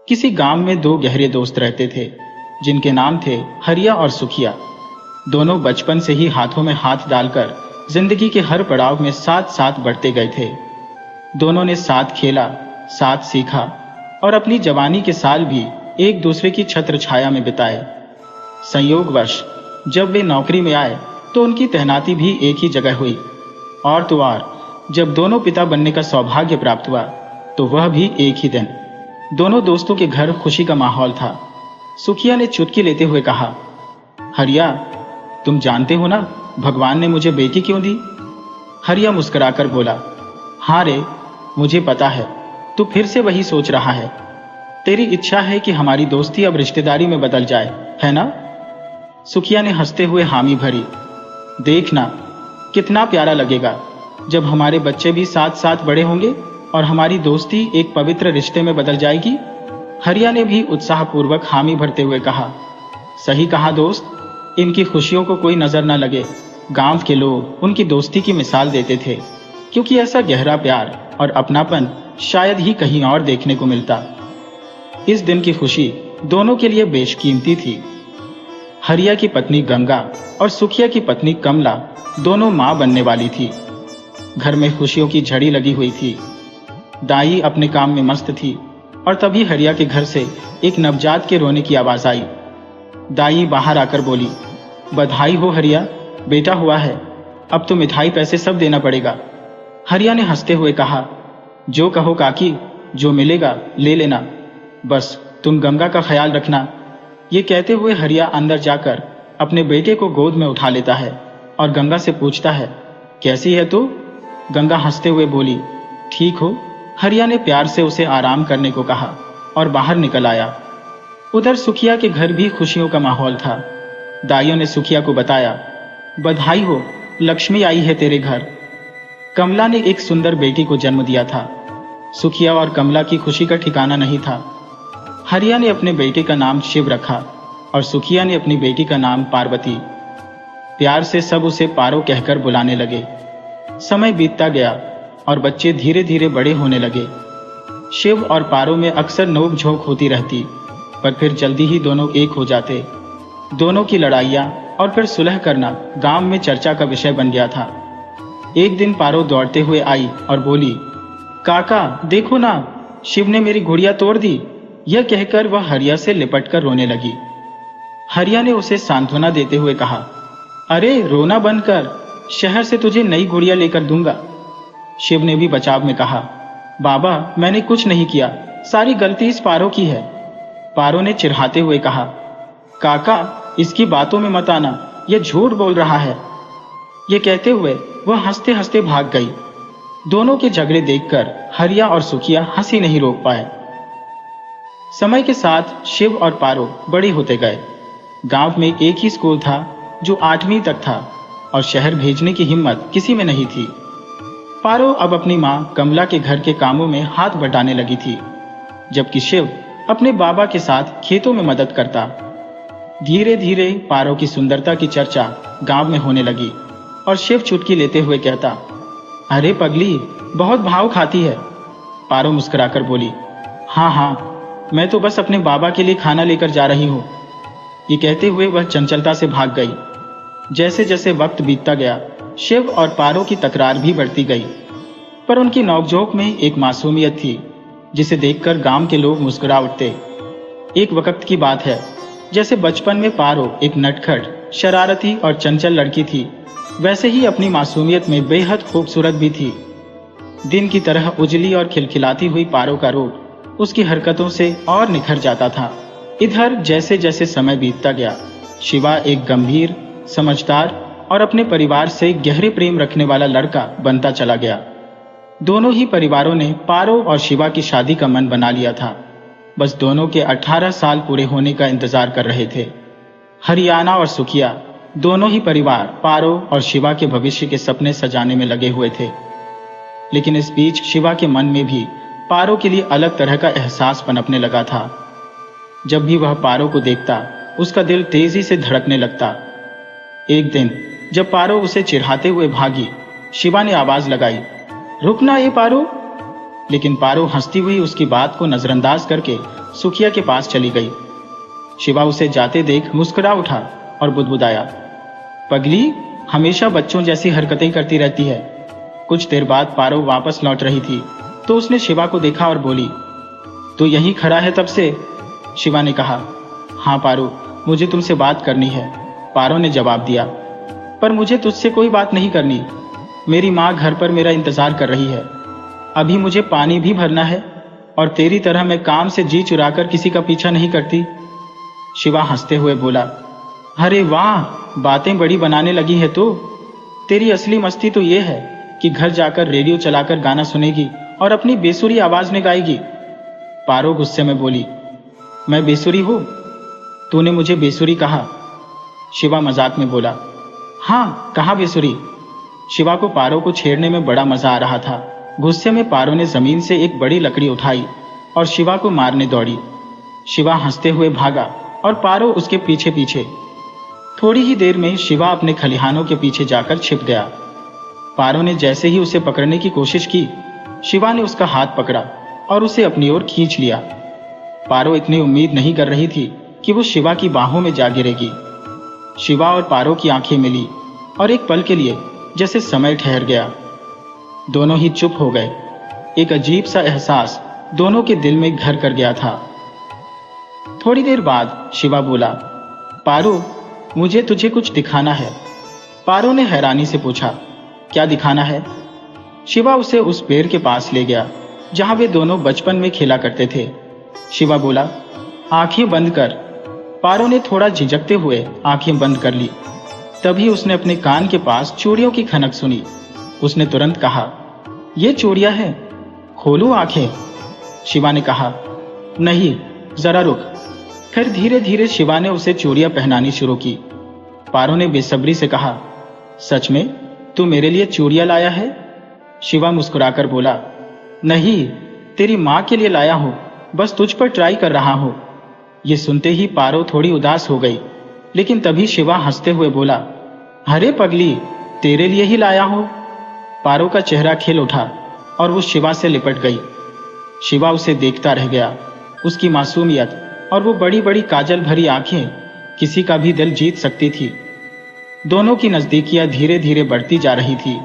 किसी गांव में दो गहरे दोस्त रहते थे, जिनके नाम थे हरिया और सुखिया। दोनों बचपन से ही हाथों में हाथ डालकर जिंदगी के हर पड़ाव में साथ साथ बढ़ते गए थे। दोनों ने साथ खेला, साथ सीखा और अपनी जवानी के साल भी एक दूसरे की छत्र छाया में बिताए। संयोगवश जब वे नौकरी में आए तो उनकी तैनाती भी एक ही जगह हुई, और तो और जब दोनों पिता बनने का सौभाग्य प्राप्त हुआ तो वह भी एक ही दिन। दोनों दोस्तों के घर खुशी का माहौल था। सुखिया ने चुटकी लेते हुए कहा, हरिया, तुम जानते हो ना भगवान ने मुझे बेटी क्यों दी? हरिया मुस्कुराकर बोला, हाँ रे, मुझे पता है। तू फिर से वही सोच रहा है। तेरी इच्छा है कि हमारी दोस्ती अब रिश्तेदारी में बदल जाए, है ना? सुखिया ने हंसते हुए हामी भरी। देखना कितना प्यारा लगेगा जब हमारे बच्चे भी साथ साथ बड़े होंगे और हमारी दोस्ती एक पवित्र रिश्ते में बदल जाएगी। हरिया ने भी उत्साहपूर्वक हामी भरते हुए कहा, सही कहा दोस्त, इनकी खुशियों को कोई नजर न लगे। गांव के लोग उनकी दोस्ती की मिसाल देते थे, क्योंकि ऐसा गहरा प्यार और अपनापन शायद ही कहीं और देखने को मिलता। इस दिन की खुशी दोनों के लिए बेशकीमती थी। हरिया की पत्नी गंगा और सुखिया की पत्नी कमला दोनों मां बनने वाली थी। घर में खुशियों की झड़ी लगी हुई थी। दाई अपने काम में मस्त थी और तभी हरिया के घर से एक नवजात के रोने की आवाज आई। दाई बाहर आकर बोली, बधाई हो हरिया, बेटा हुआ है। अब तो मिठाई पैसे सब देना पड़ेगा। हरिया ने हंसते हुए कहा, जो कहो काकी, जो मिलेगा ले लेना, बस तुम गंगा का ख्याल रखना। ये कहते हुए हरिया अंदर जाकर अपने बेटे को गोद में उठा लेता है और गंगा से पूछता है, कैसी है तू? गंगा हंसते हुए बोली, ठीक हो। हरिया ने प्यार से उसे आराम करने को कहा और बाहर निकल आया। उधर सुखिया के घर भी खुशियों का माहौल था। दाइयों ने सुखिया को बताया, बधाई हो, लक्ष्मी आई है तेरे घर। कमला ने एक सुंदर बेटी को जन्म दिया था। सुखिया और कमला की खुशी का ठिकाना नहीं था। हरिया ने अपने बेटे का नाम शिव रखा और सुखिया ने अपनी बेटी का नाम पार्वती। प्यार से सब उसे पारो कहकर बुलाने लगे। समय बीतता गया और बच्चे धीरे धीरे बड़े होने लगे। शिव और पारो में अक्सर नोक झोंक होती रहती, पर फिर जल्दी ही दोनों एक हो जाते। दोनों की लड़ाइयाँ और फिर सुलह करना गांव में चर्चा का विषय बन गया था। एक दिन पारो दौड़ते हुए आई और बोली, काका देखो ना, शिव ने मेरी गुड़िया तोड़ दी। यह कहकर वह हरिया से लिपटकर रोने लगी। हरिया ने उसे सांत्वना देते हुए कहा, अरे रोना बंद कर, शहर से तुझे नई गुड़िया लेकर दूंगा। शिव ने भी बचाव में कहा, बाबा मैंने कुछ नहीं किया, सारी गलती इस पारो की है। पारो ने चिढ़ाते हुए कहा, काका इसकी बातों में मत आना, यह झूठ बोल रहा है। यह कहते हुए वह हंसते हंसते भाग गई। दोनों के झगड़े देखकर हरिया और सुखिया हंसी नहीं रोक पाए। समय के साथ शिव और पारो बड़े होते गए। गांव में एक ही स्कूल था जो 8वीं तक था और शहर भेजने की हिम्मत किसी में नहीं थी। पारो अब अपनी मां कमला के घर के कामों में हाथ बटाने लगी थी, जबकि शिव अपने बाबा के साथ खेतों में मदद करता। धीरे धीरे पारो की सुंदरता की चर्चा गांव में होने लगी और शिव चुटकी लेते हुए कहता, अरे पगली, बहुत भाव खाती है। पारो मुस्कुराकर बोली, हाँ हाँ, मैं तो बस अपने बाबा के लिए खाना लेकर जा रही हूँ। ये कहते हुए वह चंचलता से भाग गई। जैसे जैसे वक्त बीतता गया, शिव और पारो की तकरार भी बढ़ती गई, पर उनकी नोकझोंक में एक मासूमियत थी जिसे देखकर गांव के लोग मुस्कुरा उठते। एक वक्त की बात है, जैसे बचपन में पारो एक नटखट, शरारती और चंचल लड़की थी, वैसे ही अपनी मासूमियत में बेहद खूबसूरत भी थी। दिन की तरह उजली और खिलखिलाती हुई पारो का रूप उसकी हरकतों से और निखर जाता था। इधर जैसे जैसे समय बीतता गया, शिवा एक गंभीर, समझदार और अपने परिवार से गहरे प्रेम रखने वाला लड़का बनता चला गया। दोनों ही परिवारों ने पारो और शिवा की शादी का मन बना लिया था। बस दोनों के 18 साल पूरे होने का इंतजार कर रहे थे। हरियाणा और सुखिया दोनों ही परिवार पारो और शिवा के भविष्य के सपने सजाने में लगे हुए थे। लेकिन इस बीच शिवा के मन में भी पारो के लिए अलग तरह का एहसास पनपने लगा था। जब भी वह पारो को देखता, उसका दिल तेजी से धड़कने लगता। एक दिन जब पारो उसे चिढ़ाते हुए भागी, शिवा ने आवाज लगाई, रुकना ये पारो। लेकिन पारो हंसती हुई उसकी बात को नजरअंदाज करके सुखिया के पास चली गई। शिवा उसे जाते देख मुस्कुरा उठा और बुदबुदाया, पगली हमेशा बच्चों जैसी हरकतें करती रहती है। कुछ देर बाद पारो वापस लौट रही थी तो उसने शिवा को देखा और बोली, तू यहीं खड़ा है तब से? शिवा ने कहा, हाँ पारो, मुझे तुमसे बात करनी है। पारो ने जवाब दिया, पर मुझे तुझसे कोई बात नहीं करनी। मेरी माँ घर पर मेरा इंतजार कर रही है। अभी मुझे पानी भी भरना है और तेरी तरह मैं काम से जी चुराकर किसी का पीछा नहीं करती। शिवा हंसते हुए बोला, अरे वाह, बातें बड़ी बनाने लगी है तो। तेरी असली मस्ती तो ये है कि घर जाकर रेडियो चलाकर गाना सुनेगी और अपनी बेसुरी आवाज में गाएगी। पारो गुस्से में बोली, मैं बेसुरी हूं? तूने मुझे बेसुरी कहा। शिवा मजाक में बोला, हाँ कहा बेसुरी। शिवा को पारो को छेड़ने में बड़ा मजा आ रहा था। गुस्से में पारो ने जमीन से एक बड़ी लकड़ी उठाई और शिवा को मारने दौड़ी। शिवा हंसते हुए भागा और पारो उसके पीछे पीछे। थोड़ी ही देर में शिवा अपने खलिहानों के पीछे जाकर छिप गया। पारो ने जैसे ही उसे पकड़ने की कोशिश की, शिवा ने उसका हाथ पकड़ा और उसे अपनी ओर खींच लिया। पारो इतनी उम्मीद नहीं कर रही थी कि वो शिवा की बाहों में जा गिरेगी। शिवा और पारो की आंखें मिली और एक पल के लिए जैसे समय ठहर गया। दोनों ही चुप हो गए। एक अजीब सा एहसास दोनों के दिल में घर कर गया था। थोड़ी देर बाद शिवा बोला, पारो मुझे तुझे कुछ दिखाना है। पारो ने हैरानी से पूछा, क्या दिखाना है? शिवा उसे उस पेड़ के पास ले गया जहां वे दोनों बचपन में खेला करते थे। शिवा बोला, आंखें बंद कर। पारो ने थोड़ा झिझकते हुए आंखें बंद कर ली। तभी उसने अपने कान के पास चूड़ियों की खनक सुनी। उसने तुरंत कहा, ये चूड़ियां हैं, खोलूं आंखें? शिवा ने कहा, नहीं, जरा रुक। फिर धीरे धीरे शिवा ने उसे चूड़ियां पहनानी शुरू की। पारो ने बेसब्री से कहा, सच में तू मेरे लिए चूड़ियां लाया है? शिवा मुस्कुराकर बोला, नहीं, तेरी मां के लिए लाया हूं, बस तुझ पर ट्राई कर रहा हूं। ये सुनते ही पारो थोड़ी उदास हो गई, लेकिन तभी शिवा हंसते हुए बोला, अरे पगली, तेरे लिए ही लाया हूं। पारो का चेहरा खिल उठा और वो शिवा से लिपट गई। शिवा उसे देखता रह गया। उसकी मासूमियत और वो बड़ी बड़ी काजल भरी आंखें किसी का भी दिल जीत सकती थी। दोनों की नजदीकियां धीरे धीरे बढ़ती जा रही थी,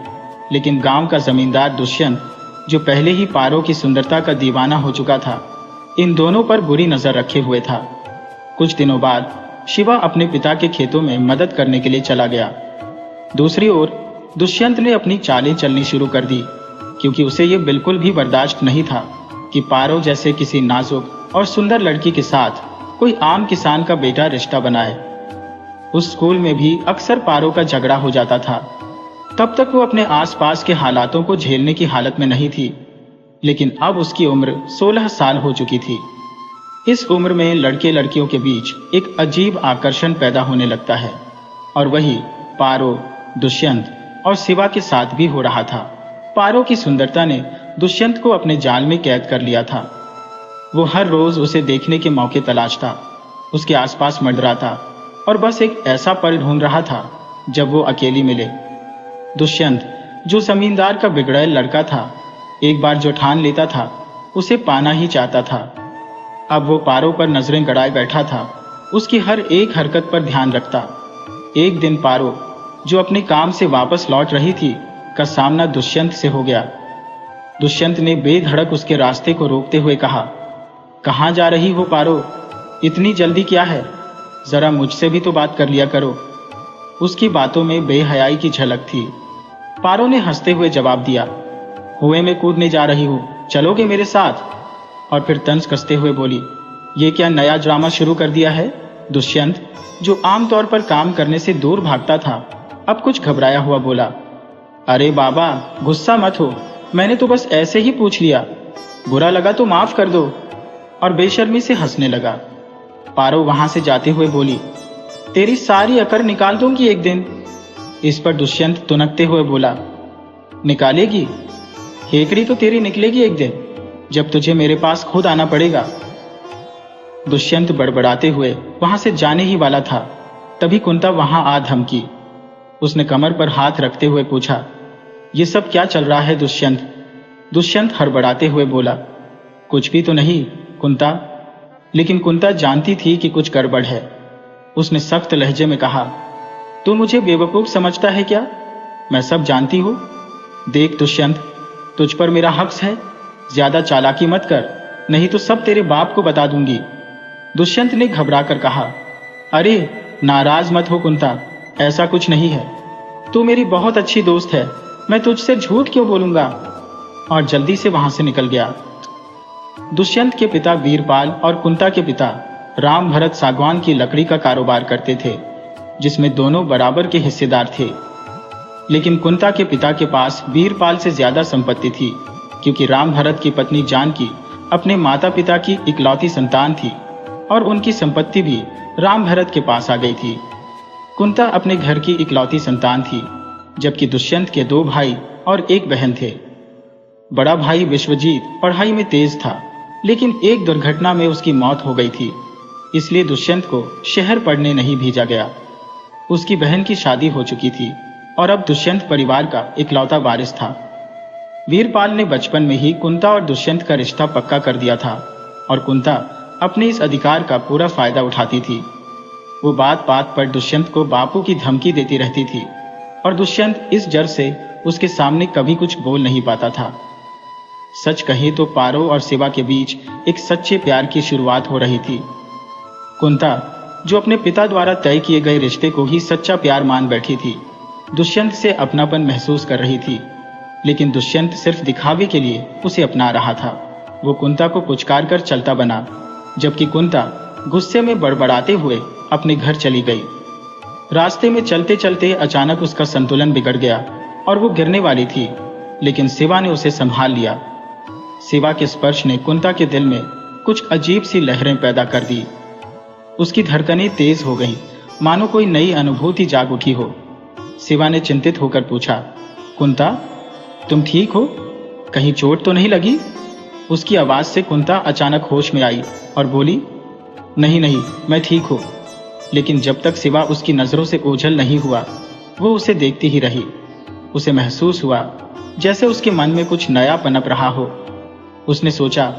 लेकिन गांव का जमींदार दुष्यंत, जो पहले ही पारो की सुंदरता का दीवाना हो चुका था, इन दोनों पर बुरी नजर रखे हुए था। कुछ दिनों बाद शिवा अपने पिता के खेतों में मदद करने के लिए चला गया। दूसरी ओर दुष्यंत ने अपनी चालें चलनी शुरू कर दी, क्योंकि उसे ये बिल्कुल भी बर्दाश्त नहीं था कि पारो जैसे किसी नाजुक और सुंदर लड़की के साथ कोई आम किसान का बेटा रिश्ता बनाए। उस स्कूल में भी अक्सर पारो का झगड़ा हो जाता था। तब तक वो अपने आसपास के हालातों को झेलने की हालत में नहीं थी, लेकिन अब उसकी उम्र 16 साल हो चुकी थी। इस उम्र में लड़के लड़कियों के बीच एक अजीब आकर्षण पैदा होने लगता है, और वही पारो, दुष्यंत और शिवा के साथ भी हो रहा था। पारो की सुंदरता ने दुष्यंत को अपने जाल में कैद कर लिया था। वो हर रोज उसे देखने के मौके तलाशता, उसके आसपास मंडराता और बस एक ऐसा पल ढूंढ रहा था जब वो अकेली मिले। दुष्यंत, जो जमींदार का बिगड़ैल लड़का था, एक बार जो ठान लेता था उसे पाना ही चाहता था, अब वो पारो पर नजरें गड़ाए बैठा था, उसकी हर एक हरकत पर ध्यान रखता। एक दिन पारो, जो अपने काम से वापस लौट रही थी, का सामना दुष्यंत से हो गया। दुष्यंत ने बेधड़क उसके रास्ते को रोकते हुए कहा, कहाँ जा रही हो पारो? इतनी जल्दी क्या है? जरा मुझसे भी तो बात कर लिया करो। उसकी बातों में बेहयाई की झलक थी। पारो ने हंसते हुए जवाब दिया, कुएं में कूदने जा रही हूं, चलोगे मेरे साथ? और फिर तंज कसते हुए बोली, ये क्या नया ड्रामा शुरू कर दिया है? दुष्यंत, जो आमतौर पर काम करने से दूर भागता था, अब कुछ घबराया हुआ बोला, अरे बाबा, गुस्सा मत हो, मैंने तो बस ऐसे ही पूछ लिया, बुरा लगा तो माफ कर दो। और बेशर्मी से हंसने लगा। पारो वहां से जाते हुए बोली, तेरी सारी अकड़ निकाल दूंगी एक दिन। इस पर दुष्यंत तुनकते हुए बोला, निकालेगी? हेकड़ी तो तेरी निकलेगी एक दिन, जब तुझे मेरे पास खुद आना पड़ेगा। दुष्यंत बड़बड़ाते हुए वहां से जाने ही वाला था, तभी कुंता वहां आ धमकी। उसने कमर पर हाथ रखते हुए पूछा, ये सब क्या चल रहा है दुष्यंत? दुष्यंत हड़बड़ाते हुए बोला, कुछ भी तो नहीं कुंता, लेकिन कुंता जानती थी कि कुछ गड़बड़ है। उसने सख्त लहजे में कहा, तू मुझे बेवकूफ समझता है क्या? मैं सब जानती हूं। देख दुष्यंत, तुझ पर मेरा हक है, ज्यादा चालाकी मत कर, नहीं तो सब तेरे बाप को बता दूंगी। दुष्यंत ने घबराकर कहा, अरे नाराज मत हो कुंता, ऐसा कुछ नहीं है। तू मेरी बहुत अच्छी दोस्त है, मैं तुझसे झूठ क्यों बोलूंगा? और जल्दी से वहां से निकल गया। दुष्यंत के पिता वीरपाल और कुंता के पिता राम भरत सागवान की लकड़ी का कारोबार करते थे, जिसमें दोनों बराबर के हिस्सेदार थे। लेकिन कुंता के पिता के पास वीरपाल से ज्यादा संपत्ति थी, क्योंकि राम भरत की पत्नी जानकी अपने माता पिता की इकलौती संतान थी और उनकी संपत्ति भी राम भरत के पास आ गई थी। कुंता अपने घर की इकलौती संतान थी, जबकि दुष्यंत के 2 भाई और 1 बहन थे। बड़ा भाई विश्वजीत पढ़ाई में तेज था, लेकिन एक दुर्घटना में उसकी मौत हो गई थी, इसलिए दुष्यंत को शहर पढ़ने नहीं भेजा गया। उसकी बहन की शादी हो चुकी थी और अब दुष्यंत परिवार का इकलौता वारिस था। वीरपाल ने बचपन में ही कुंता और दुष्यंत का रिश्ता पक्का कर दिया था और कुंता अपने इस अधिकार का पूरा फायदा उठाती थी। वो बात बात पर दुष्यंत को बापू की धमकी देती रहती थी और दुष्यंत इस डर से उसके सामने कभी कुछ बोल नहीं पाता था। सच कहे तो पारो और शिवा के बीच एक सच्चे प्यार की शुरुआत हो रही थी। कुंता, जो अपने पिता द्वारा तय किए गए रिश्ते को ही सच्चा प्यार मान बैठी थी, दुष्यंत से अपनापन महसूस कर रही थी, लेकिन दुष्यंत सिर्फ दिखावे के लिए उसे अपना रहा था। वो कुंता को पुचकार कर चलता बना, जबकि कुंता गुस्से में बड़बड़ाते हुए अपने घर चली गई। रास्ते में चलते चलते अचानक उसका संतुलन बिगड़ गया और वो गिरने वाली थी, लेकिन शिवा ने उसे संभाल लिया। शिवा के स्पर्श ने कुंता के दिल में कुछ अजीब सी लहरें पैदा कर दी। उसकी धड़कनें तेज हो गईं, मानो कोई नई अनुभूति जाग उठी हो। शिवा ने चिंतित होकर पूछा, कुंता, तुम ठीक हो? कहीं चोट तो नहीं लगी? उसकी आवाज से कुंता अचानक होश में आई और बोली, नहीं नहीं, मैं ठीक हूं। लेकिन जब तक शिवा उसकी नजरों से ओझल नहीं हुआ, वो उसे देखती ही रही। उसे महसूस हुआ जैसे उसके मन में कुछ नया पनप रहा हो। उसने सोचा,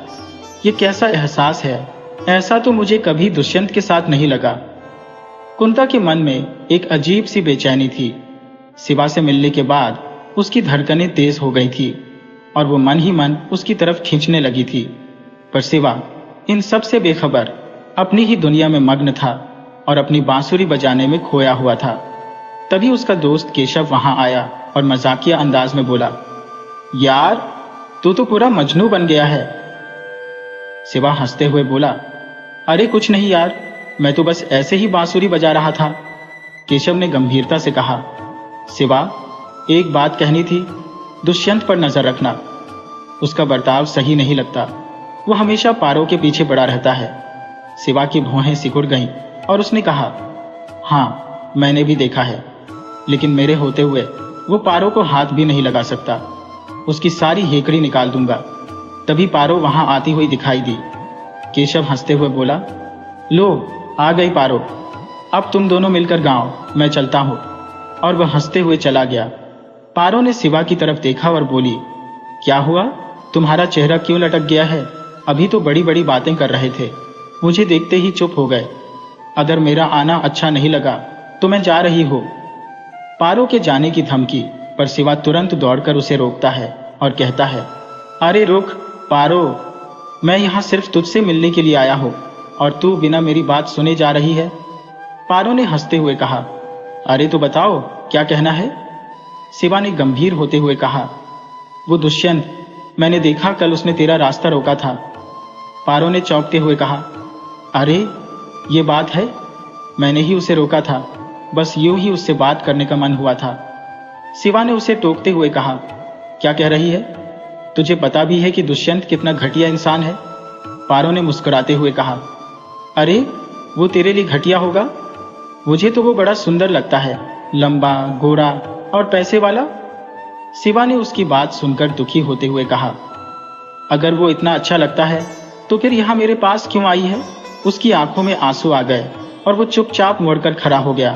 ये कैसा एहसास है? ऐसा तो मुझे कभी दुष्यंत के साथ नहीं लगा। कुंता के मन में एक अजीब सी बेचैनी थी। शिवा से मिलने के बाद उसकी धड़कनें तेज हो गई थी और वो मन ही मन उसकी तरफ खींचने लगी थी। पर शिवा इन सब से बेखबर अपनी ही दुनिया में मग्न था और अपनी बांसुरी बजाने में खोया हुआ था। तभी उसका दोस्त केशव वहां आया और मजाकिया अंदाज में बोला, यार, तू तो पूरा मजनू बन गया है। शिवा हंसते हुए बोला, अरे कुछ नहीं यार, मैं तो बस ऐसे ही बांसुरी बजा रहा था। केशव ने गंभीरता से कहा, शिवा, एक बात कहनी थी, दुष्यंत पर नजर रखना। उसका बर्ताव सही नहीं लगता, वो हमेशा पारो के पीछे पड़ा रहता है। शिवा की भौहें सिकुड़ गईं और उसने कहा, हाँ, मैंने भी देखा है, लेकिन मेरे होते हुए वो पारो को हाथ भी नहीं लगा सकता। उसकी सारी हेकड़ी निकाल दूंगा। तभी पारो वहां आती हुई दिखाई दी। केशव हंसते हुए बोला, लो, आ गई पारो, अब तुम दोनों मिलकर गाओ, मैं चलता हूं। और वह हंसते हुए चला गया। पारो ने शिवा की तरफ देखा और बोली, क्या हुआ? तुम्हारा चेहरा क्यों लटक गया है? अभी तो बड़ी बड़ी बातें कर रहे थे, मुझे देखते ही चुप हो गए। अगर मेरा आना अच्छा नहीं लगा तो मैं जा रही हूं। पारो के जाने की धमकी पर शिवा तुरंत दौड़कर उसे रोकता है और कहता है, अरे रुक पारो, मैं यहाँ सिर्फ तुझसे मिलने के लिए आया हूँ और तू बिना मेरी बात सुने जा रही है। पारो ने हंसते हुए कहा, अरे तो बताओ, क्या कहना है? शिवा ने गंभीर होते हुए कहा, वो दुष्यंत, मैंने देखा कल उसने तेरा रास्ता रोका था। पारो ने चौंकते हुए कहा, अरे ये बात है, मैंने ही उसे रोका था, बस यूं ही उससे बात करने का मन हुआ था। शिवा ने उसे टोकते हुए कहा, क्या कह रही है? तुझे पता भी है कि दुष्यंत कितना घटिया इंसान है? पारो ने मुस्कुराते हुए कहा, अरे वो तेरे लिए घटिया होगा? मुझे तो वो बड़ा सुंदर लगता है, लंबा, गोरा और पैसे वाला। शिवा ने उसकी बात सुनकर दुखी होते हुए कहा, अगर वो इतना अच्छा लगता है तो फिर यहाँ मेरे पास क्यों आई है? उसकी आंखों में आंसू आ गए और वो चुपचाप मुड़कर खड़ा हो गया।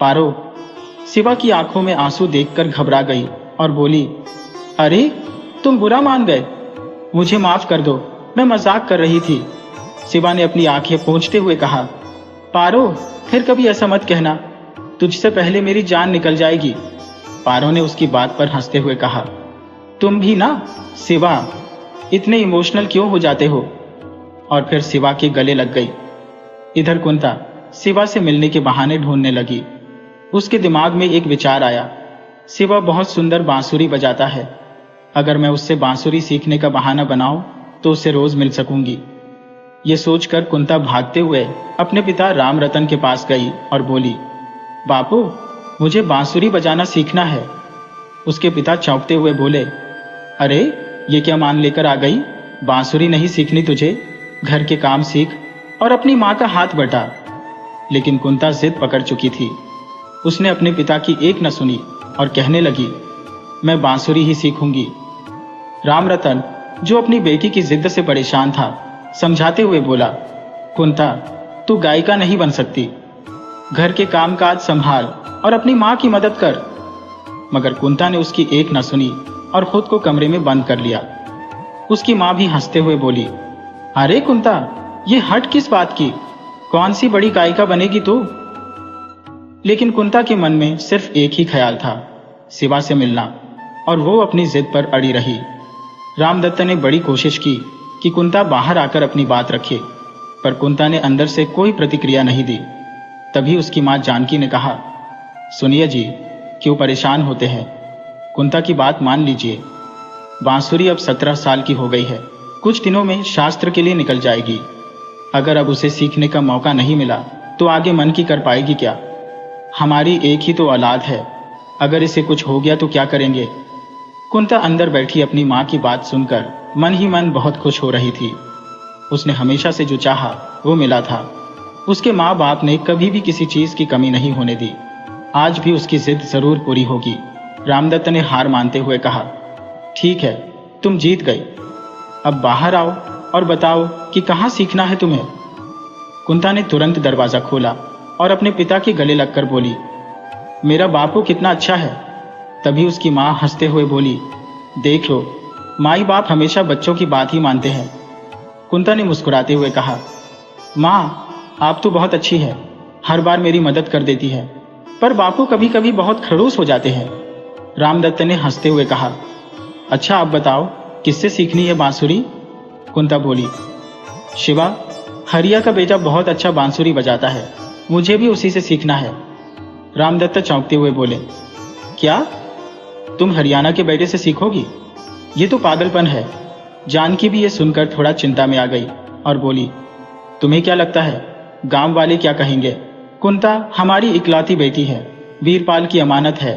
पारो शिवा की आंखों में आंसू देखकर घबरा गई और बोली, अरे तुम बुरा मान गए, मुझे माफ कर दो, मैं मजाक कर रही थी। शिवा ने अपनी आंखें पोंछते हुए कहा, पारो, फिर कभी ऐसा मत कहना, तुझसे पहले मेरी जान निकल जाएगी। पारो ने उसकी बात पर हंसते हुए कहा, तुम भी ना शिवा, इतने इमोशनल क्यों हो जाते हो? और फिर शिवा के गले लग गई। इधर कुंता शिवा से मिलने के बहाने ढूंढने लगी। उसके दिमाग में एक विचार आया, शिवा बहुत सुंदर बांसुरी बजाता है, अगर मैं उससे बांसुरी सीखने का बहाना बनाऊं तो उससे रोज मिल सकूंगी। ये सोचकर कुंता भागते हुए अपने पिता राम रतन के पास गई और बोली, बापू, मुझे बांसुरी बजाना सीखना है। उसके पिता चौंकते हुए बोले, अरे ये क्या मान लेकर आ गई? बांसुरी नहीं सीखनी तुझे, घर के काम सीख और अपनी माँ का हाथ बटा। लेकिन कुंता जिद पकड़ चुकी थी। उसने अपने पिता की एक न सुनी और कहने लगी, मैं बांसुरी ही सीखूंगी। राम रतन, जो अपनी बेटी की जिद से परेशान था, समझाते हुए बोला, कुंता, तू गायिका नहीं बन सकती, घर के कामकाज संभाल और अपनी माँ की मदद कर। मगर कुंता ने उसकी एक न सुनी और खुद को कमरे में बंद कर लिया। उसकी माँ भी हंसते हुए बोली, अरे कुंता, ये हट किस बात की? कौन सी बड़ी गायिका बनेगी तू? लेकिन कुंता के मन में सिर्फ एक ही ख्याल था, शिवा से मिलना, और वो अपनी जिद पर अड़ी रही। रामदत्त ने बड़ी कोशिश की कि कुंता बाहर आकर अपनी बात रखे, पर कुंता ने अंदर से कोई प्रतिक्रिया नहीं दी। तभी उसकी माँ जानकी ने कहा, सुनिए जी, क्यों परेशान होते हैं? कुंता की बात मान लीजिए। बांसुरी अब 17 साल की हो गई है, कुछ दिनों में शास्त्र के लिए निकल जाएगी। अगर अब उसे सीखने का मौका नहीं मिला तो आगे मन की कर पाएगी क्या? हमारी एक ही तो औलाद है, अगर इसे कुछ हो गया तो क्या करेंगे? कुंता अंदर बैठी अपनी माँ की बात सुनकर मन ही मन बहुत खुश हो रही थी। उसने हमेशा से जो चाहा वो मिला था। उसके माँ बाप ने कभी भी किसी चीज की कमी नहीं होने दी। आज भी उसकी जिद जरूर पूरी होगी। रामदत्त ने हार मानते हुए कहा, ठीक है, तुम जीत गई, अब बाहर आओ और बताओ कि कहाँ सीखना है तुम्हें। कुंता ने तुरंत दरवाजा खोला और अपने पिता के गले लगकर बोली, मेरा बापू कितना अच्छा है। तभी उसकी माँ हंसते हुए बोली, देख लो, माई बाप हमेशा बच्चों की बात ही मानते हैं। कुंता ने मुस्कुराते हुए कहा, माँ, आप तो बहुत अच्छी है, हर बार मेरी मदद कर देती है, पर बापू कभी कभी बहुत खड़ूस हो जाते हैं। रामदत्त ने हंसते हुए कहा, अच्छा आप बताओ, किससे सीखनी है बांसुरी? कुंता बोली, शिवा, हरिया का बेटा बहुत अच्छा बांसुरी बजाता है, मुझे भी उसी से सीखना है। रामदत्त चौंकते हुए बोले, क्या तुम हरियाणा के बेटे से सीखोगी? ये तो पागलपन है। जानकी भी ये सुनकर थोड़ा चिंता में आ गई और बोली, तुम्हें क्या लगता है गांव वाले क्या कहेंगे? कुंता हमारी इकलौती बेटी है, वीरपाल की अमानत है,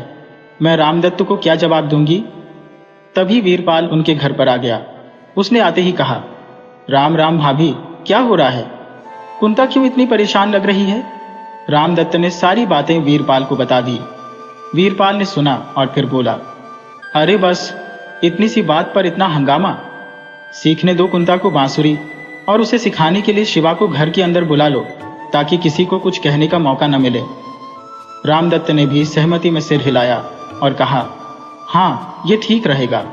मैं रामदत्त को क्या जवाब दूंगी? तभी वीरपाल उनके घर पर आ गया। उसने आते ही कहा, राम राम भाभी, क्या हो रहा है? कुंता क्यों इतनी परेशान लग रही है? रामदत्त ने सारी बातें वीरपाल को बता दी। वीरपाल ने सुना और फिर बोला, अरे बस, इतनी सी बात पर इतना हंगामा। सीखने दो कुंता को बांसुरी, और उसे सिखाने के लिए शिवा को घर के अंदर बुला लो, ताकि किसी को कुछ कहने का मौका न मिले। रामदत्त ने भी सहमति में सिर हिलाया और कहा, हाँ, ये ठीक रहेगा।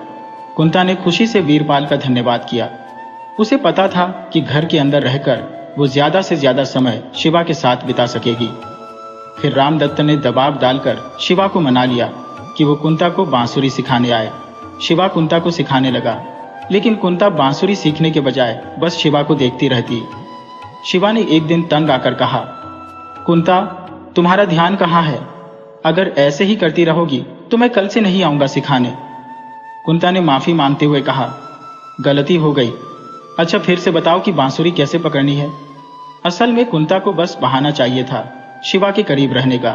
कुंता ने खुशी से वीरपाल का धन्यवाद किया। उसे पता था कि घर के अंदर रहकर वो ज्यादा से ज्यादा समय शिवा के साथ बिता सकेगी। फिर रामदत्त ने दबाव डालकर शिवा को मना लिया कि वो कुंता को बांसुरी सिखाने आए। शिवा कुंता को सिखाने लगा, लेकिन कुंता बांसुरी सीखने के बजाय बस शिवा को देखती रहती। शिवा ने एक दिन तंग आकर कहा, कुंता, तुम्हारा ध्यान कहाँ है? अगर ऐसे ही करती रहोगी तो मैं कल से नहीं आऊंगा सिखाने। कुंता ने माफी मांगते हुए कहा, गलती हो गई। अच्छा फिर से बताओ कि बांसुरी कैसे पकड़नी है। असल में कुंता को बस बहाना चाहिए था शिवा के करीब रहने का।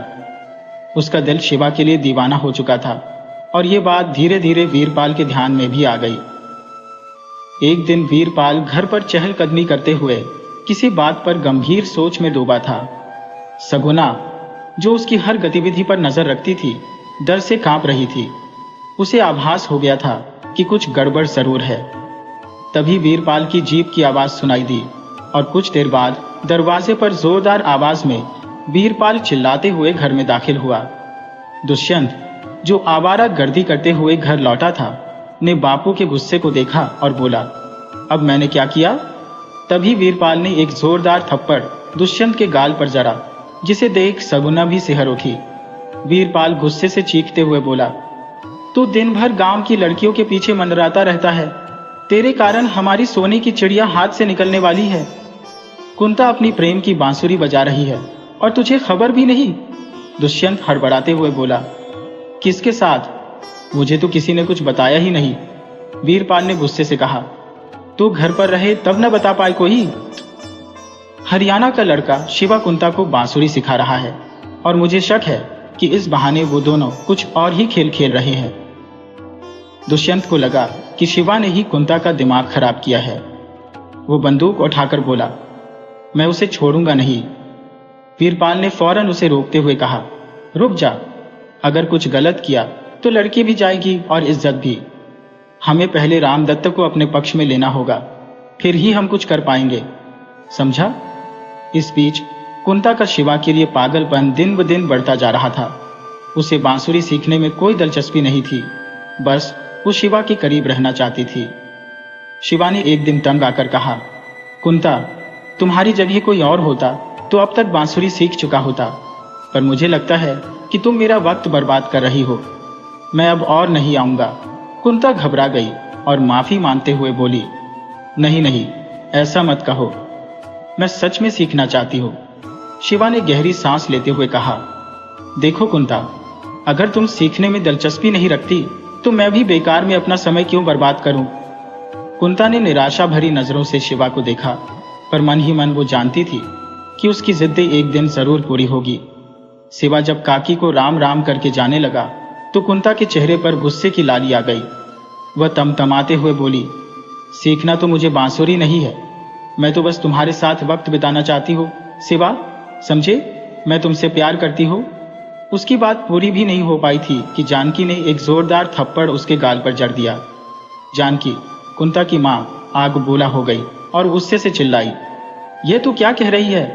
उसका दिल शिवा के लिए दीवाना हो चुका था, और ये बात धीरे धीरे वीरपाल के ध्यान में भी आ गई। एक दिन वीरपाल घर पर चहलकदमी करते हुए किसी बात पर गंभीर सोच में डूबा था। सगुना, जो उसकी हर गतिविधि पर नजर रखती थी, डर से कांप रही थी। उसे आभास हो गया था कि कुछ गड़बड़ जरूर है। तभी वीरपाल की जीप की आवाज सुनाई दी, और कुछ देर बाद दरवाजे पर जोरदार आवाज में वीरपाल चिल्लाते हुए घर में दाखिल हुआ। दुष्यंत, जो आवारा गर्दी करते हुए घर लौटा था, ने बापू के गुस्से को देखा और बोला, अब मैंने क्या किया? तभी वीरपाल ने एक जोरदार थप्पड़ दुष्यंत के गाल पर जड़ा, जिसे देख सगुना भी सिहर उठी। वीरपाल गुस्से से चीखते हुए बोला, तू दिन भर गांव की लड़कियों के पीछे मंडराता रहता है। तेरे कारण हमारी सोने की चिड़िया हाथ से निकलने वाली है। कुंता अपनी प्रेम की बांसुरी बजा रही है और तुझे खबर भी नहीं। दुष्यंत हड़बड़ाते हुए बोला, किसके साथ? मुझे तो किसी ने कुछ बताया ही नहीं। वीरपाल ने गुस्से से कहा, तू घर पर रहे तब न बता पाए कोई। हरियाणा का लड़का शिवा कुंता को बांसुरी सिखा रहा है और मुझे शक है कि इस बहाने वो दोनों कुछ और ही खेल खेल रहे हैं। दुष्यंत को लगा कि शिवा ने ही कुंता का दिमाग खराब किया है। वो बंदूक उठाकर बोला, मैं उसे छोड़ूंगा नहीं। वीरपाल ने फौरन उसे रोकते हुए कहा, रुक जा, अगर कुछ गलत किया तो लड़की भी जाएगी और इज्जत भी। हमें पहले रामदत्त को अपने पक्ष में लेना होगा, फिर ही हम कुछ कर पाएंगे, समझा? इस बीच कुंता का शिवा के लिए पागलपन दिन ब दिन बढ़ता जा रहा था। उसे बांसुरी सीखने में कोई दिलचस्पी नहीं थी, बस वो शिवा के करीब रहना चाहती थी। शिवा ने एक दिन तंग आकर कहा, कुंता, तुम्हारी जगह कोई और होता तो अब तक बांसुरी सीख चुका होता, पर मुझे लगता है कि तुम मेरा वक्त बर्बाद कर रही हो। मैं अब और नहीं आऊंगा। कुंता घबरा गई और माफी मांगते हुए बोली, नहीं नहीं, ऐसा मत कहो, मैं सच में सीखना चाहती हूँ। शिवा ने गहरी सांस लेते हुए कहा, देखो कुंता, अगर तुम सीखने में दिलचस्पी नहीं रखती तो मैं भी बेकार में अपना समय क्यों बर्बाद करूं? कुंता ने निराशा भरी नजरों से शिवा को देखा, पर मन ही मन वो जानती थी कि उसकी जिद्दें एक दिन जरूर पूरी होगी। शिवा जब काकी को राम राम करके जाने लगा तो कुंता के चेहरे पर गुस्से की लाली आ गई। वह तमतमाते हुए बोली, सीखना तो मुझे बांसुरी नहीं है, मैं तो बस तुम्हारे साथ वक्त बिताना चाहती हूँ। शिवा, समझे, मैं तुमसे प्यार करती हूँ। उसकी बात पूरी भी नहीं हो पाई थी कि जानकी ने एक जोरदार थप्पड़ उसके गाल पर जड़ दिया। जानकी, कुंता की माँ, आग बूला हो गई और गुस्से से चिल्लाई, ये तू क्या कह रही है?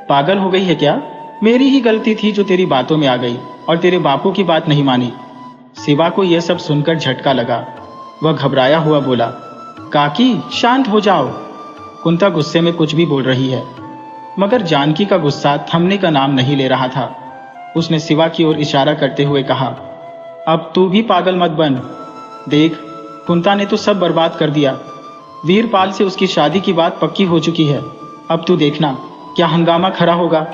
पागल हो गई है क्या? मेरी ही गलती थी जो तेरी बातों में आ गई और तेरे बापू की बात नहीं मानी। शिवा को यह सब सुनकर झटका लगा। वह घबराया हुआ बोला, काकी, शांत हो जाओ। कुंता गुस्से में कुछ भी बोल रही है, मगर जानकी का गुस्सा थमने का नाम नहीं ले रहा था। उसने शिवा की ओर इशारा करते हुए कहा, अब तू भी पागल मत बन। देख, कुंता ने तो सब बर्बाद कर दिया। वीरपाल से उसकी शादी की बात पक्की हो चुकी है। अब तू देखना क्या हंगामा खड़ा होगा।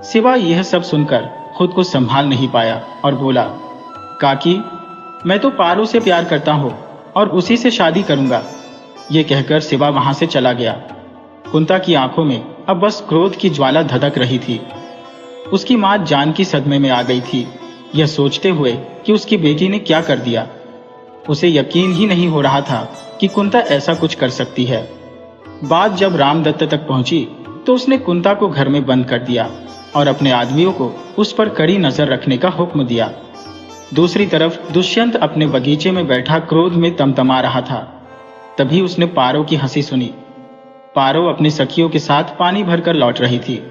शिवा यह सब सुनकर खुद को संभाल नहीं पाया और बोला, काकी, मैं तो पारो से प्यार करता हूँ और उसी से शादी करूंगा। ये कहकर शिवा वहां से चला गया। कुंता की आंखों में अब बस क्रोध की ज्वाला धधक रही थी। उसकी मां जानकी सदमे में आ गई थी, यह सोचते हुए कि उसकी बेटी ने क्या कर दिया। उसे यकीन ही नहीं हो रहा था कि कुंता ऐसा कुछ कर सकती है। बात जब रामदत्त तक पहुंची तो उसने कुंता को घर में बंद कर दिया और अपने आदमियों को उस पर कड़ी नजर रखने का हुक्म दिया। दूसरी तरफ दुष्यंत अपने बगीचे में बैठा क्रोध में तमतमा रहा था। तभी उसने पारो की हंसी सुनी। पारो अपनी सखियों के साथ पानी भरकर लौट रही थी।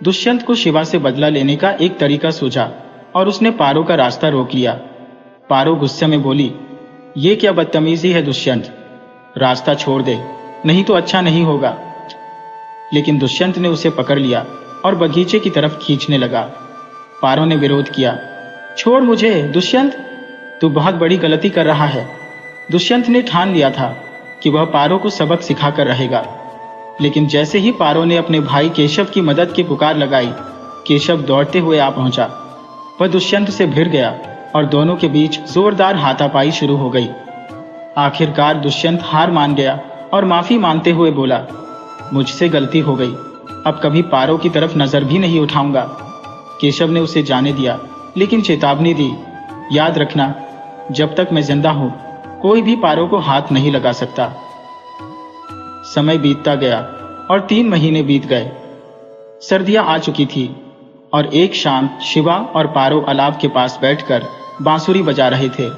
दुष्यंत को शिवा से बदला लेने का एक तरीका सूझा और उसने पारो का रास्ता रोक लिया। पारो गुस्से में बोली, ये क्या बदतमीजी है दुष्यंत, रास्ता छोड़ दे, नहीं तो अच्छा नहीं होगा। लेकिन दुष्यंत ने उसे पकड़ लिया और बगीचे की तरफ खींचने लगा। पारो ने विरोध किया, छोड़ मुझे दुष्यंत, तू बहुत बड़ी गलती कर रहा है। दुष्यंत ने ठान लिया था कि वह पारो को सबक सिखाकर रहेगा, लेकिन जैसे ही पारो ने अपने भाई केशव की मदद की पुकार लगाई, केशव दौड़ते हुए आ पहुंचा। वह दुष्यंत से भिड़ गया और दोनों के बीच जोरदार हाथापाई शुरू हो गई। आखिरकार दुष्यंत हार मान गया और माफी मांगते हुए बोला, मुझसे गलती हो गई, अब कभी पारो की तरफ नजर भी नहीं उठाऊंगा। केशव ने उसे जाने दिया, लेकिन चेतावनी दी, याद रखना, जब तक मैं जिंदा हूं कोई भी पारो को हाथ नहीं लगा सकता। समय बीतता गया और 3 महीने बीत गए। सर्दियां आ चुकी थी और एक शाम शिवा और पारो अलाव के पास बैठकर बांसुरी बजा रहे थे।